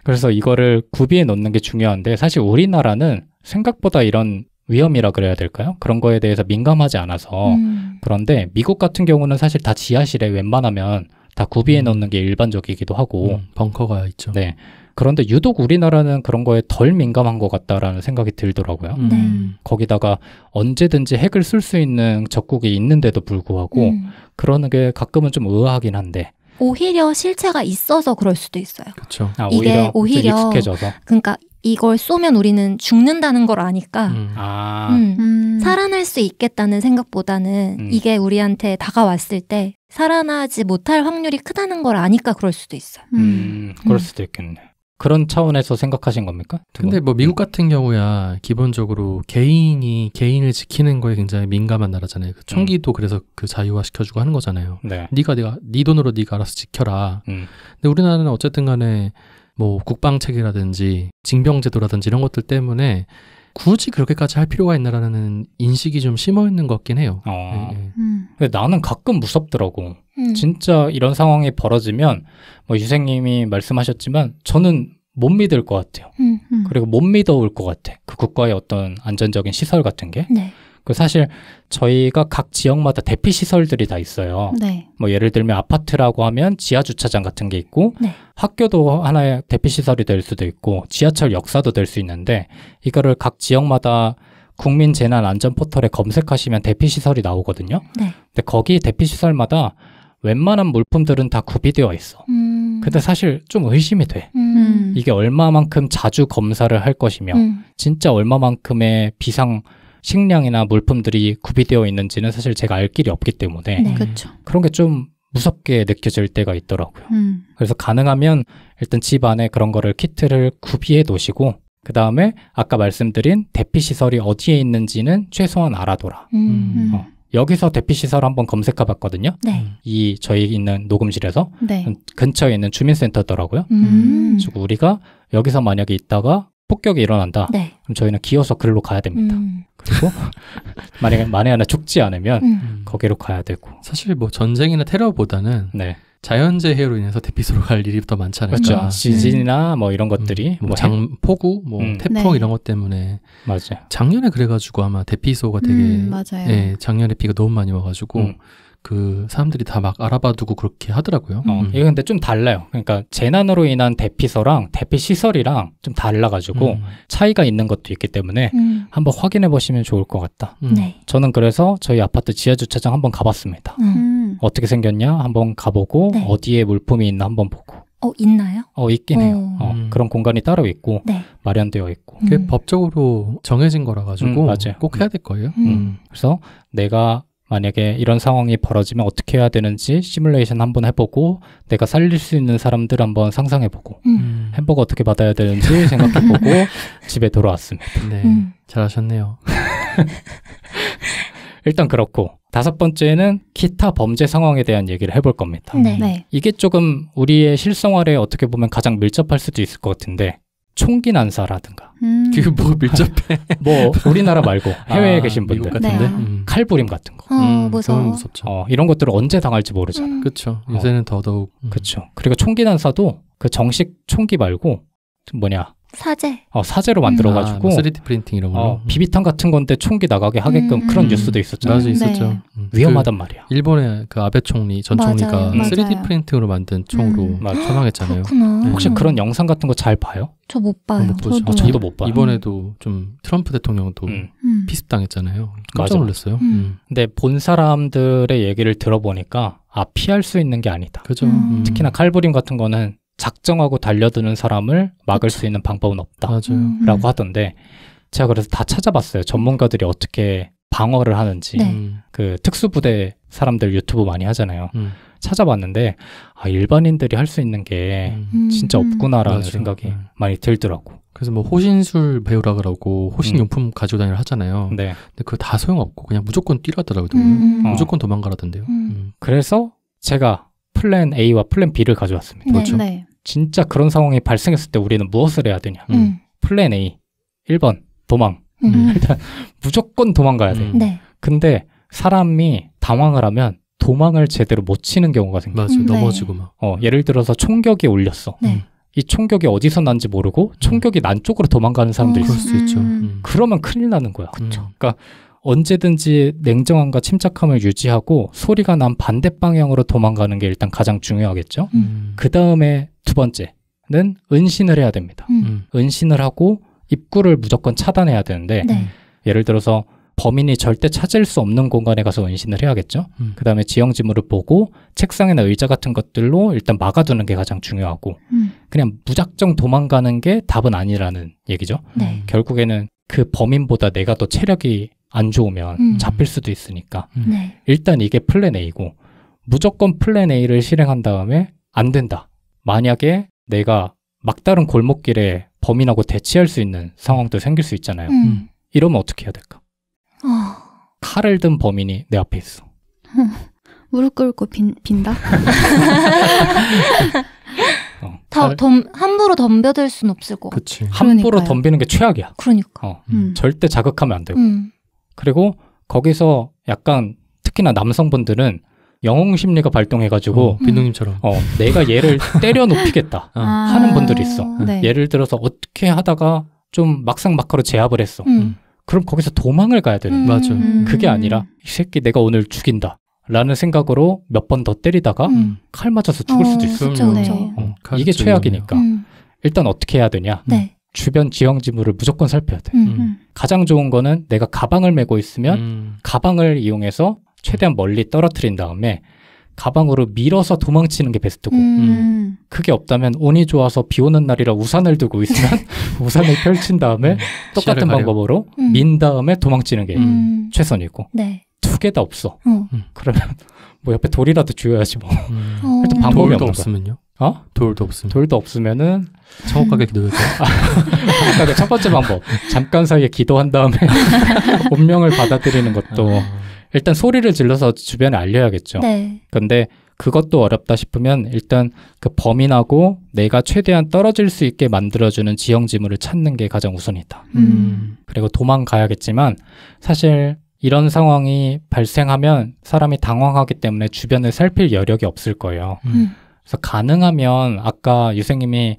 그래서 이거를 구비해 놓는 게 중요한데 사실 우리나라는 생각보다 이런 위험이라 그래야 될까요? 그런 거에 대해서 민감하지 않아서 그런데 미국 같은 경우는 사실 다 지하실에 웬만하면 다 구비해 놓는 게 일반적이기도 하고 벙커가 있죠. 네. 그런데 유독 우리나라는 그런 거에 덜 민감한 것 같다라는 생각이 들더라고요. 거기다가 언제든지 핵을 쓸 수 있는 적국이 있는데도 불구하고 그러는 게 가끔은 좀 의아하긴 한데 오히려 실체가 있어서 그럴 수도 있어요. 그렇죠. 이게 오히려 익숙해져서. 그러니까 이걸 쏘면 우리는 죽는다는 걸 아니까 살아날 수 있겠다는 생각보다는 이게 우리한테 다가왔을 때 살아나지 못할 확률이 크다는 걸 아니까 그럴 수도 있어요. 그럴 수도 있겠네. 그런 차원에서 생각하신 겁니까? 근데 뭐 미국 같은 경우야 기본적으로 개인이 개인을 지키는 거에 굉장히 민감한 나라잖아요. 그 총기도 그래서 그 자유화 시켜주고 하는 거잖아요. 네. 네 돈으로 네가 알아서 지켜라. 근데 우리나라는 어쨌든 간에 뭐 국방책이라든지 징병제도라든지 이런 것들 때문에 굳이 그렇게까지 할 필요가 있나라는 인식이 좀 심어 있는 것 같긴 해요. 네. 근데 나는 가끔 무섭더라고. 진짜 이런 상황이 벌어지면 뭐 유생님이 말씀하셨지만 저는 못 믿을 것 같아요. 그리고 못 믿어올 것 같아. 그 국가의 어떤 안전적인 시설 같은 게. 네. 그 사실 저희가 각 지역마다 대피 시설들이 다 있어요. 네. 뭐 예를 들면 아파트라고 하면 지하 주차장 같은 게 있고 네. 학교도 하나의 대피 시설이 될 수도 있고 지하철 역사도 될 수 있는데 이거를 각 지역마다 국민 재난 안전 포털에 검색하시면 대피 시설이 나오거든요. 네. 근데 거기 대피 시설마다 웬만한 물품들은 다 구비되어 있어. 근데 사실 좀 의심이 돼. 이게 얼마만큼 자주 검사를 할 것이며 진짜 얼마만큼의 비상 식량이나 물품들이 구비되어 있는지는 사실 제가 알 길이 없기 때문에 네. 그렇죠. 그런 게 좀 무섭게 느껴질 때가 있더라고요. 그래서 가능하면 일단 집 안에 그런 거를 키트를 구비해 놓으시고 그 다음에 아까 말씀드린 대피시설이 어디에 있는지는 최소한 알아둬라. 여기서 대피시설 한번 검색해 봤거든요. 네. 이 저희 있는 녹음실에서 네. 근처에 있는 주민센터더라고요. 그리고 우리가 여기서 만약에 있다가 폭격이 일어난다. 네. 그럼 저희는 기어서 글로 가야 됩니다. 그리고 만에 하나 죽지 않으면 거기로 가야 되고. 사실 뭐 전쟁이나 테러보다는 네. 자연재해로 인해서 대피소로 갈 일이 더 많지 않을까. 그렇죠. 지진이나 뭐 이런 것들이 뭐 폭우, 뭐 태풍 네. 이런 것 때문에 맞아요. 작년에 그래가지고 아마 대피소가 되게 맞아요. 예, 작년에 비가 너무 많이 와가지고 그 사람들이 다 막 알아봐두고 그렇게 하더라고요. 이게 근데 좀 달라요. 그러니까 재난으로 인한 대피소랑 대피시설이랑 좀 달라가지고 차이가 있는 것도 있기 때문에 한번 확인해 보시면 좋을 것 같다. 네. 저는 그래서 저희 아파트 지하주차장 한번 가봤습니다. 어떻게 생겼냐 한번 가보고 네. 어디에 물품이 있나 한번 보고. 있나요? 있긴 해요. 그런 공간이 따로 있고 네. 마련되어 있고. 그게 법적으로 정해진 거라 가지고 맞아요. 꼭 해야 될 거예요. 그래서 내가 만약에 이런 상황이 벌어지면 어떻게 해야 되는지 시뮬레이션 한번 해보고 내가 살릴 수 있는 사람들 한번 상상해보고 햄버거 어떻게 받아야 되는지 생각해보고 집에 돌아왔습니다. 네, 잘하셨네요. 일단 그렇고 5번째는 기타 범죄 상황에 대한 얘기를 해볼 겁니다. 네. 네. 이게 조금 우리의 실생활에 어떻게 보면 가장 밀접할 수도 있을 것 같은데 총기 난사라든가 그게 뭐 밀접해? 뭐 우리나라 말고 해외에 계신 분들 미국 같은데? 네. 칼부림 같은 거 무서워. 무섭죠. 이런 것들을 언제 당할지 모르잖아. 그렇죠. 요새는 더더욱. 그렇죠. 그리고 총기 난사도 그 정식 총기 말고 뭐냐 사제. 사제로 만들어가지고 3D 프린팅 이런 거. 비비탄 같은 건데 총기 나가게 하게끔 그런 뉴스도 있었잖아요. 맞아, 있었죠. 위험하단 말이야. 일본의 그 아베 총리, 전 총리가 3D 프린팅으로 만든 총으로 사망했잖아요. 그렇구나. 혹시 그런 영상 같은 거 잘 봐요? 저 못 봐요. 못 보죠. 저도 못 봐요. 이번에도 좀 트럼프 대통령도 피습당했잖아요. 깜짝 놀랐어요. 근데 본 사람들의 얘기를 들어보니까 피할 수 있는 게 아니다. 그죠. 특히나 칼부림 같은 거는 작정하고 달려드는 사람을 막을 수 있는 방법은 없다. 맞아요. 라고 하던데 제가 그래서 다 찾아봤어요. 전문가들이 어떻게 방어를 하는지. 그 특수부대 사람들 유튜브 많이 하잖아요. 찾아봤는데 일반인들이 할 수 있는 게 진짜 없구나라는 생각이 많이 들더라고. 그래서 뭐 호신술 배우라 그러고 호신용품 가지고 다니라 하잖아요. 네. 근데 그거 다 소용없고 그냥 무조건 뛰라더라고요. 무조건 도망가라던데요. 그래서 제가 플랜 A와 플랜 B를 가져왔습니다. 그렇죠. 네. 진짜 그런 상황이 발생했을 때 우리는 무엇을 해야 되냐. 플랜 A 1번 도망. 일단 무조건 도망가야 돼. 네. 근데 사람이 당황을 하면 도망을 제대로 못 치는 경우가 생겨요. 맞아요. 넘어지고 막. 예를 들어서 총격이 울렸어. 이 총격이 어디서 난지 모르고 총격이 난 쪽으로 도망가는 사람들이 있어. 그럴 수 있죠. 그러면 큰일 나는 거야. 그쵸. 그러니까 언제든지 냉정함과 침착함을 유지하고 소리가 난 반대 방향으로 도망가는 게 일단 가장 중요하겠죠. 그 다음에 두 번째는 은신을 해야 됩니다. 은신을 하고 입구를 무조건 차단해야 되는데 예를 들어서 범인이 절대 찾을 수 없는 공간에 가서 은신을 해야겠죠. 그 다음에 지형지물을 보고 책상이나 의자 같은 것들로 일단 막아두는 게 가장 중요하고 그냥 무작정 도망가는 게 답은 아니라는 얘기죠. 결국에는 그 범인보다 내가 더 체력이 안 좋으면 잡힐 수도 있으니까 일단 이게 플랜 A고 무조건 플랜 A를 실행한 다음에 안 된다. 만약에 내가 막다른 골목길에 범인하고 대치할 수 있는 상황도 생길 수 있잖아요. 이러면 어떻게 해야 될까? 칼을 든 범인이 내 앞에 있어. 무릎 꿇고 빈다? 함부로 덤벼들 순 없을 것 같아. 함부로 덤비는 게 최악이야. 그러니까. 절대 자극하면 안 되고. 그리고 거기서 약간 특히나 남성분들은 영웅 심리가 발동해가지고 빈둥님처럼 내가 얘를 때려 눕히겠다 하는 분들이 있어. 네. 예를 들어서 어떻게 하다가 좀 막상막하로 제압을 했어. 그럼 거기서 도망을 가야 되는 거야. 맞아. 그게 아니라 이 새끼 내가 오늘 죽인다 라는 생각으로 몇 번 더 때리다가 칼 맞아서 죽을 수도 있어. 그렇죠. 이게 최악이니까 일단 어떻게 해야 되냐. 주변 지형지물을 무조건 살펴야 돼. 가장 좋은 거는 내가 가방을 메고 있으면 가방을 이용해서 최대한 멀리 떨어뜨린 다음에 가방으로 밀어서 도망치는 게 베스트고 그게 없다면 운이 좋아서 비 오는 날이라 우산을 들고 있으면 우산을 펼친 다음에 똑같은 방법으로 민 다음에 도망치는 게 최선이고 두 개 다 없어. 그러면 뭐 옆에 돌이라도 주워야지 뭐. 일단 방법이 돌도 없으면요? 돌도 없으면은 정확하게 기도해야 돼. 그러니까 첫 번째 방법 잠깐 사이에 기도한 다음에 운명을 받아들이는 것도 일단 소리를 질러서 주변에 알려야겠죠. 근데 그것도 어렵다 싶으면 일단 그 범인하고 내가 최대한 떨어질 수 있게 만들어주는 지형지물을 찾는 게 가장 우선이다. 그리고 도망가야겠지만 사실 이런 상황이 발생하면 사람이 당황하기 때문에 주변을 살필 여력이 없을 거예요. 그래서 가능하면 아까 유생님이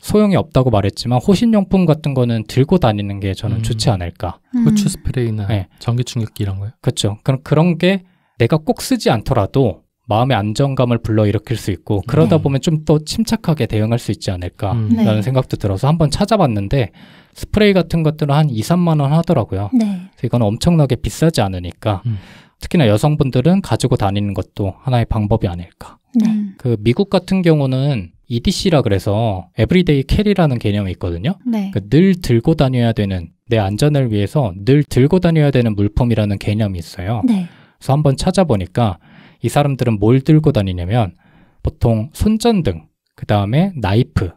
소용이 없다고 말했지만 호신용품 같은 거는 들고 다니는 게 저는 좋지 않을까. 후추 스프레이나 전기충격기 이런 거요? 그렇죠. 그런 게 내가 꼭 쓰지 않더라도 마음의 안정감을 불러일으킬 수 있고 그러다 보면 좀 더 침착하게 대응할 수 있지 않을까라는 생각도 들어서 한번 찾아봤는데 스프레이 같은 것들은 한 2, 3만 원 하더라고요. 그래서 이건 엄청나게 비싸지 않으니까 특히나 여성분들은 가지고 다니는 것도 하나의 방법이 아닐까. 그 미국 같은 경우는 EDC라 그래서 에브리데이 캐리라는 개념이 있거든요. 늘 들고 다녀야 되는 내 안전을 위해서 늘 들고 다녀야 되는 물품이라는 개념이 있어요. 그래서 한번 찾아보니까 이 사람들은 뭘 들고 다니냐면 보통 손전등, 그 다음에 나이프,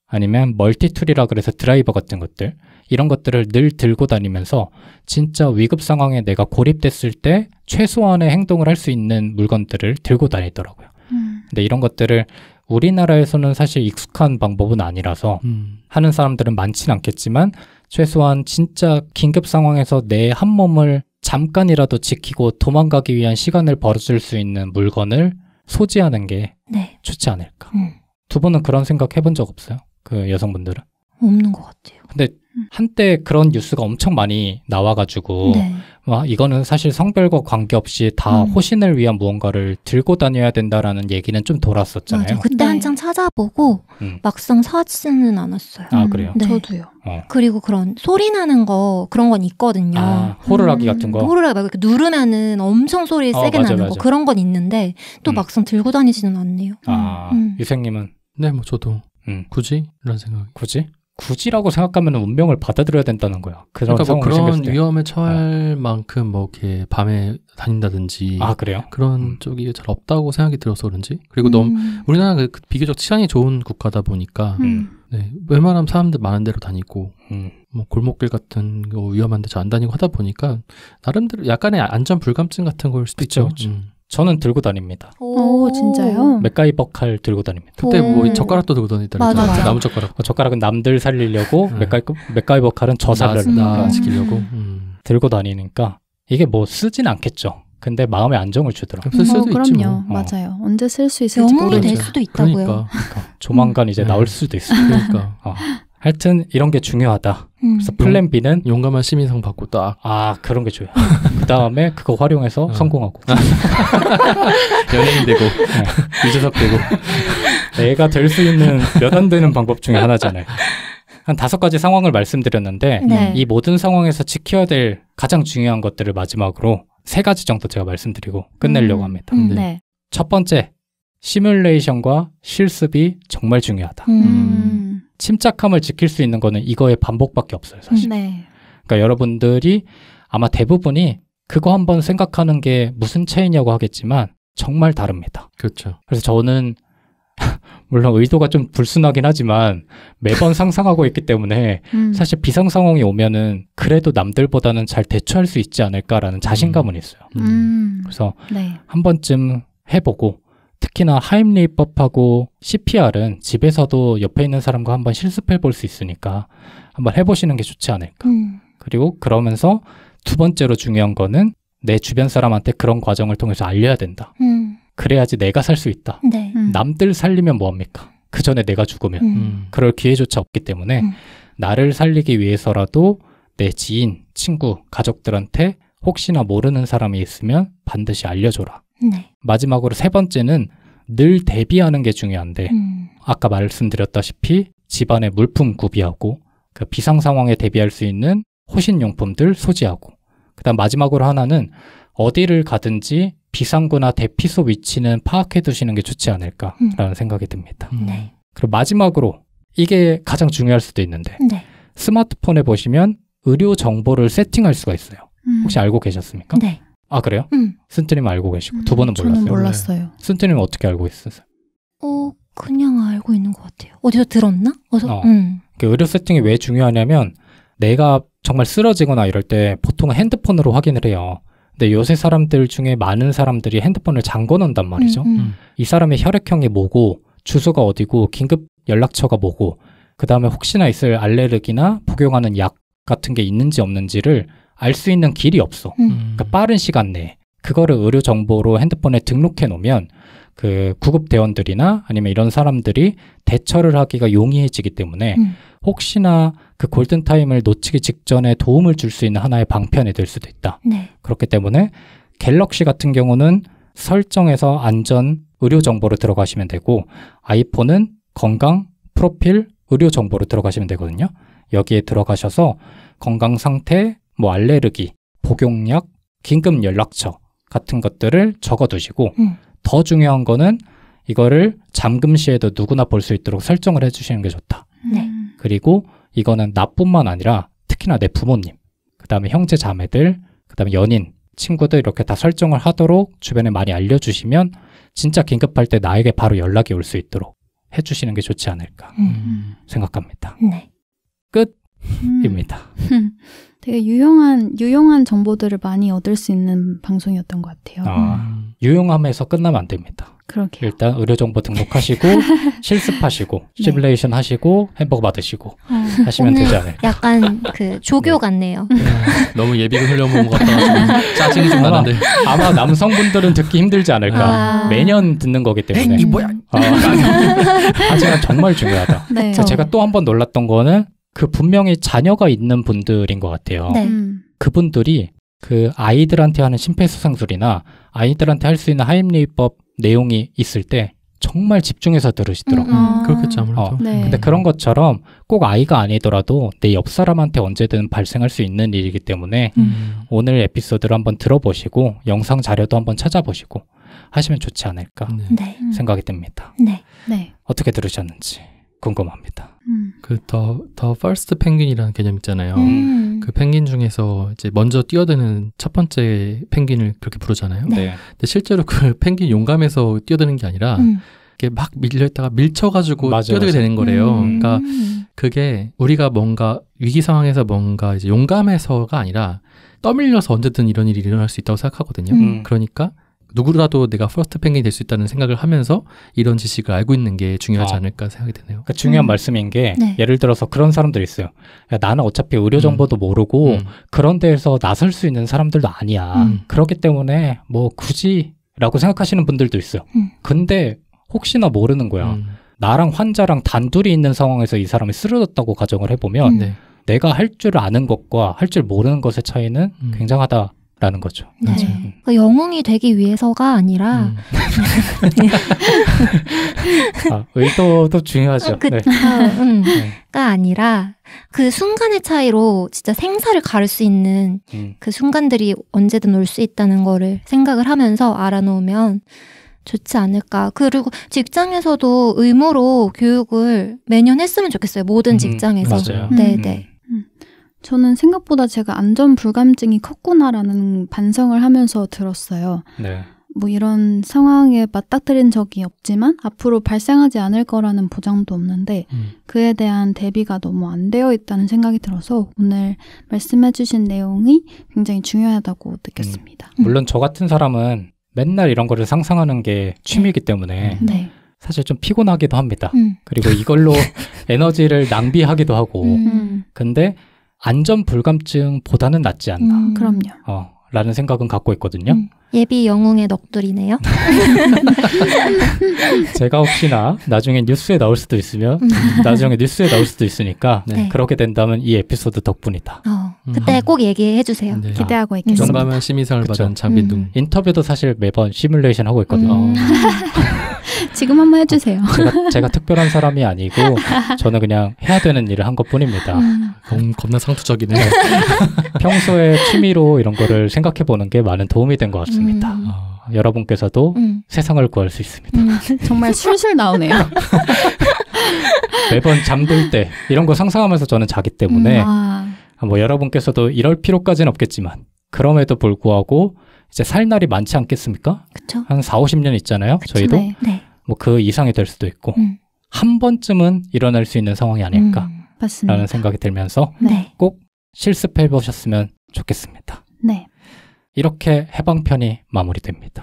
아니면 멀티툴이라 그래서 드라이버 같은 것들 이런 것들을 늘 들고 다니면서 진짜 위급 상황에 내가 고립됐을 때 최소한의 행동을 할 수 있는 물건들을 들고 다니더라고요. 근데 이런 것들을 우리나라에서는 사실 익숙한 방법은 아니라서 하는 사람들은 많지는 않겠지만 최소한 진짜 긴급 상황에서 내 한 몸을 잠깐이라도 지키고 도망가기 위한 시간을 벌어줄 수 있는 물건을 소지하는 게 좋지 않을까. 두 분은 그런 생각 해본 적 없어요? 그 여성분들은? 없는 것 같아요. 근데 한때 그런 뉴스가 엄청 많이 나와가지고 네. 이거는 사실 성별과 관계없이 다 호신을 위한 무언가를 들고 다녀야 된다라는 얘기는 좀 돌았었잖아요. 맞아. 그때 한창 찾아보고 막상 사지는 않았어요. 아 그래요? 네. 저도요. 그리고 그런 소리 나는 거 그런 건 있거든요. 호루라기 같은 거? 호루라기 막 누르면은 엄청 소리 세게 맞아, 나는 맞아. 거 그런 건 있는데 또 막상 들고 다니지는 않네요. 유생님은? 네, 뭐 저도 굳이? 이런 생각. 굳이라고 생각하면 운명을 받아들여야 된다는 거야. 그러니까 뭐 그런 위험에 처할 만큼 뭐 이렇게 밤에 다닌다든지. 아 그래요? 그런 쪽이 잘 없다고 생각이 들어서 그런지. 그리고 너무 우리나라가 비교적 치안이 좋은 국가다 보니까 네, 웬만하면 사람들 많은 데로 다니고 뭐 골목길 같은 거 위험한 데 잘 안 다니고 하다 보니까 나름대로 약간의 안전 불감증 같은 걸 수도 있죠. 저는 들고 다닙니다. 오, 진짜요? 맥가이버 칼 들고 다닙니다. 그때 뭐 젓가락도 들고 다니더라고요. 맞아. 나무 젓가락. 젓가락은 남들 살리려고 맥가이버 칼은 저 나 지키려고 들고 다니니까 이게 뭐 쓰진 않겠죠. 근데 마음에 안정을 주더라고요. 쓸 수도 있지 그럼요. 뭐. 맞아요. 언제 쓸 수 있을지 영웅이 될 수도 있다고요. 그러니까. 조만간 이제 나올 수도 있어요. 그러니까. 하여튼 이런 게 중요하다. 그래서 플랜 B는 용감한 시민상 받고 딱. 그런 게 좋아요. 그 다음에 그거 활용해서 성공하고 연예인 되고 유재석 되고 내가 될 수 있는 몇 안 되는 방법 중에 하나잖아요. 한 5가지 상황을 말씀드렸는데 네. 이 모든 상황에서 지켜야 될 가장 중요한 것들을 마지막으로 3가지 정도 제가 말씀드리고 끝내려고 합니다. 네. 첫 번째, 시뮬레이션과 실습이 정말 중요하다. 침착함을 지킬 수 있는 거는 이거의 반복밖에 없어요, 사실. 네. 그러니까 여러분들이 아마 대부분이 그거 한번 생각하는 게 무슨 차이냐고 하겠지만 정말 다릅니다. 그렇죠. 그래서 저는 물론 의도가 좀 불순하긴 하지만 매번 상상하고 있기 때문에 사실 비상 상황이 오면은 그래도 남들보다는 잘 대처할 수 있지 않을까라는 자신감은 있어요. 그래서 네. 한 번쯤 해보고 특히나 하임리히법하고 CPR은 집에서도 옆에 있는 사람과 한번 실습해 볼 수 있으니까 한번 해보시는 게 좋지 않을까. 그리고 그러면서 2번째로 중요한 거는 내 주변 사람한테 그런 과정을 통해서 알려야 된다. 그래야지 내가 살 수 있다. 네. 남들 살리면 뭐합니까? 그 전에 내가 죽으면. 그럴 기회조차 없기 때문에 나를 살리기 위해서라도 내 지인, 친구, 가족들한테 혹시나 모르는 사람이 있으면 반드시 알려줘라. 네. 마지막으로 3번째는 늘 대비하는 게 중요한데 아까 말씀드렸다시피 집안의 물품 구비하고 그 비상 상황에 대비할 수 있는 호신용품들 소지하고 그다음 마지막으로 하나는 어디를 가든지 비상구나 대피소 위치는 파악해 두시는 게 좋지 않을까라는 생각이 듭니다. 네. 그리고 마지막으로 이게 가장 중요할 수도 있는데 네. 스마트폰에 보시면 의료 정보를 세팅할 수가 있어요. 혹시 알고 계셨습니까? 네. 아 그래요? 순트님은 알고 계시고 2분은 저는 몰랐어요? 몰랐어요. 순트님은 어떻게 알고 있었어요? 그냥 알고 있는 것 같아요. 어디서 들었나? 의료 세팅이 왜 중요하냐면 내가 정말 쓰러지거나 이럴 때 보통은 핸드폰으로 확인을 해요. 근데 요새 사람들 중에 많은 사람들이 핸드폰을 잠궈 놓는단 말이죠. 이 사람의 혈액형이 뭐고 주소가 어디고 긴급 연락처가 뭐고 그 다음에 혹시나 있을 알레르기나 복용하는 약 같은 게 있는지 없는지를 알 수 있는 길이 없어. 그러니까 빠른 시간 내에 그거를 의료 정보로 핸드폰에 등록해 놓으면 그 구급대원들이나 아니면 이런 사람들이 대처를 하기가 용이해지기 때문에 혹시나 그 골든타임을 놓치기 직전에 도움을 줄 수 있는 하나의 방편이 될 수도 있다. 네. 그렇기 때문에 갤럭시 같은 경우는 설정에서 안전 의료 정보로 들어가시면 되고 아이폰은 건강, 프로필, 의료 정보로 들어가시면 되거든요. 여기에 들어가셔서 건강 상태, 뭐 알레르기, 복용약, 긴급 연락처 같은 것들을 적어두시고 더 중요한 거는 이거를 잠금 시에도 누구나 볼 수 있도록 설정을 해주시는 게 좋다. 네. 그리고 이거는 나뿐만 아니라 특히나 내 부모님, 그 다음에 형제 자매들, 그 다음에 연인, 친구들 이렇게 다 설정을 하도록 주변에 많이 알려주시면 진짜 긴급할 때 나에게 바로 연락이 올 수 있도록 해주시는 게 좋지 않을까 생각합니다. 네. 끝. 입니다. 되게 유용한 정보들을 많이 얻을 수 있는 방송이었던 것 같아요. 유용함에서 끝나면 안 됩니다. 그러게요. 일단 의료정보 등록하시고 실습하시고 시뮬레이션 하시고 햄버거 받으시고 하시면 되지 않을까. 약간 그 조교 같네요. 너무 예비군 훈련본 것 같아가지고 짜증이 좀 나는데. 아마 남성분들은 듣기 힘들지 않을까. 매년 듣는 거기 때문에. 에이, 뭐야. 하지만 정말 중요하다. 네. 제가 또 한 번 놀랐던 거는 그 분명히 자녀가 있는 분들인 것 같아요. 네. 그분들이 그 아이들한테 하는 심폐소생술이나 아이들한테 할 수 있는 하임리히법 내용이 있을 때 정말 집중해서 들으시더라고요. 그렇겠죠, 아무래도. 네. 근데 그런 것처럼 꼭 아이가 아니더라도 내 옆 사람한테 언제든 발생할 수 있는 일이기 때문에 오늘 에피소드를 한번 들어보시고 영상 자료도 한번 찾아보시고 하시면 좋지 않을까 생각이 듭니다. 네. 어떻게 들으셨는지 궁금합니다. 그 더 퍼스트 펭귄이라는 개념 있잖아요. 그 펭귄 중에서 이제 먼저 뛰어드는 첫 번째 펭귄을 그렇게 부르잖아요. 네. 근데 실제로 그 펭귄 용감해서 뛰어드는 게 아니라 이게 막 밀려있다가 밀쳐가지고 뛰어들게 되는 거래요. 그러니까 그게 우리가 뭔가 위기 상황에서 뭔가 이제 용감해서가 아니라 떠밀려서 언제든 이런 일이 일어날 수 있다고 생각하거든요. 그러니까 누구라도 내가 퍼스트 펭귄이 될 수 있다는 생각을 하면서 이런 지식을 알고 있는 게 중요하지 않을까 생각이 되네요. 그러니까 중요한 말씀인 게 예를 들어서 그런 사람들이 있어요. 야, 나는 어차피 의료 정보도 모르고 그런 데에서 나설 수 있는 사람들도 아니야. 그렇기 때문에 뭐 굳이 라고 생각하시는 분들도 있어요. 근데 혹시나 모르는 거야. 나랑 환자랑 단둘이 있는 상황에서 이 사람이 쓰러졌다고 가정을 해보면 내가 할 줄 아는 것과 할 줄 모르는 것의 차이는 굉장하다. 라는 거죠. 네. 그러니까 영웅이 되기 위해서가 아니라 의도도 중요하죠. 가 아니라 그 순간의 차이로 진짜 생사를 가를 수 있는 그 순간들이 언제든 올 수 있다는 거를 생각을 하면서 알아놓으면 좋지 않을까. 그리고 직장에서도 의무로 교육을 매년 했으면 좋겠어요. 모든 직장에서. 맞아요. 네네. 저는 생각보다 제가 안전 불감증이 컸구나라는 반성을 하면서 들었어요. 네. 뭐 이런 상황에 맞닥뜨린 적이 없지만 앞으로 발생하지 않을 거라는 보장도 없는데 그에 대한 대비가 너무 안 되어 있다는 생각이 들어서 오늘 말씀해 주신 내용이 굉장히 중요하다고 느꼈습니다. 물론 저 같은 사람은 맨날 이런 거를 상상하는 게 취미이기 때문에 사실 좀 피곤하기도 합니다. 그리고 이걸로 에너지를 낭비하기도 하고 근데 안전 불감증보다는 낫지 않나. 그럼요. 라는 생각은 갖고 있거든요. 예비 영웅의 넋두리네요. 제가 혹시나 나중에 뉴스에 나올 수도 있으면 나중에 뉴스에 나올 수도 있으니까 그렇게 된다면 이 에피소드 덕분이다. 그때 꼭 얘기해 주세요. 네. 기대하고 있겠습니다. 전담한 심의상을 받은 장빈둥. 인터뷰도 사실 매번 시뮬레이션 하고 있거든요. 지금 한번 해주세요. 제가 특별한 사람이 아니고 저는 그냥 해야 되는 일을 한 것뿐입니다. 겁나 상투적이네. 평소에 취미로 이런 거를 생각해보는 게 많은 도움이 된 것 같습니다. 여러분께서도 세상을 구할 수 있습니다. 정말 술술 나오네요. 매번 잠들 때 이런 거 상상하면서 저는 자기 때문에 뭐 여러분께서도 이럴 필요까지는 없겠지만 그럼에도 불구하고 이제 살 날이 많지 않겠습니까? 그쵸. 한 40-50년 있잖아요. 그쵸, 저희도. 네. 뭐 그 이상이 될 수도 있고 한 번쯤은 일어날 수 있는 상황이 아닐까 라는 생각이 들면서 꼭 실습해 보셨으면 좋겠습니다. 네. 이렇게 해방편이 마무리됩니다.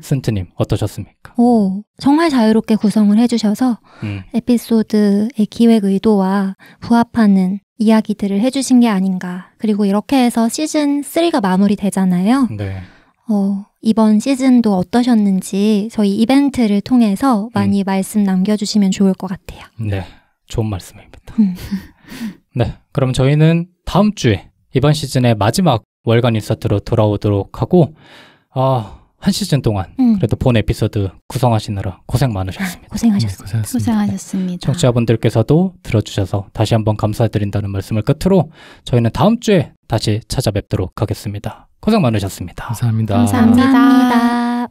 쓴트님 어떠셨습니까? 정말 자유롭게 구성을 해주셔서 에피소드의 기획 의도와 부합하는 이야기들을 해주신 게 아닌가. 그리고 이렇게 해서 시즌 3가 마무리되잖아요. 네. 이번 시즌도 어떠셨는지 저희 이벤트를 통해서 많이 말씀 남겨주시면 좋을 것 같아요. 네, 좋은 말씀입니다. 네, 그럼 저희는 다음 주에 이번 시즌의 마지막 월간 인서트로 돌아오도록 하고 한 시즌 동안 그래도 본 에피소드 구성하시느라 고생 많으셨습니다. 고생하셨습니다. 청취자분들께서도 들어주셔서 다시 한번 감사드린다는 말씀을 끝으로 저희는 다음 주에 다시 찾아뵙도록 하겠습니다. 고생 많으셨습니다. 감사합니다. 감사합니다.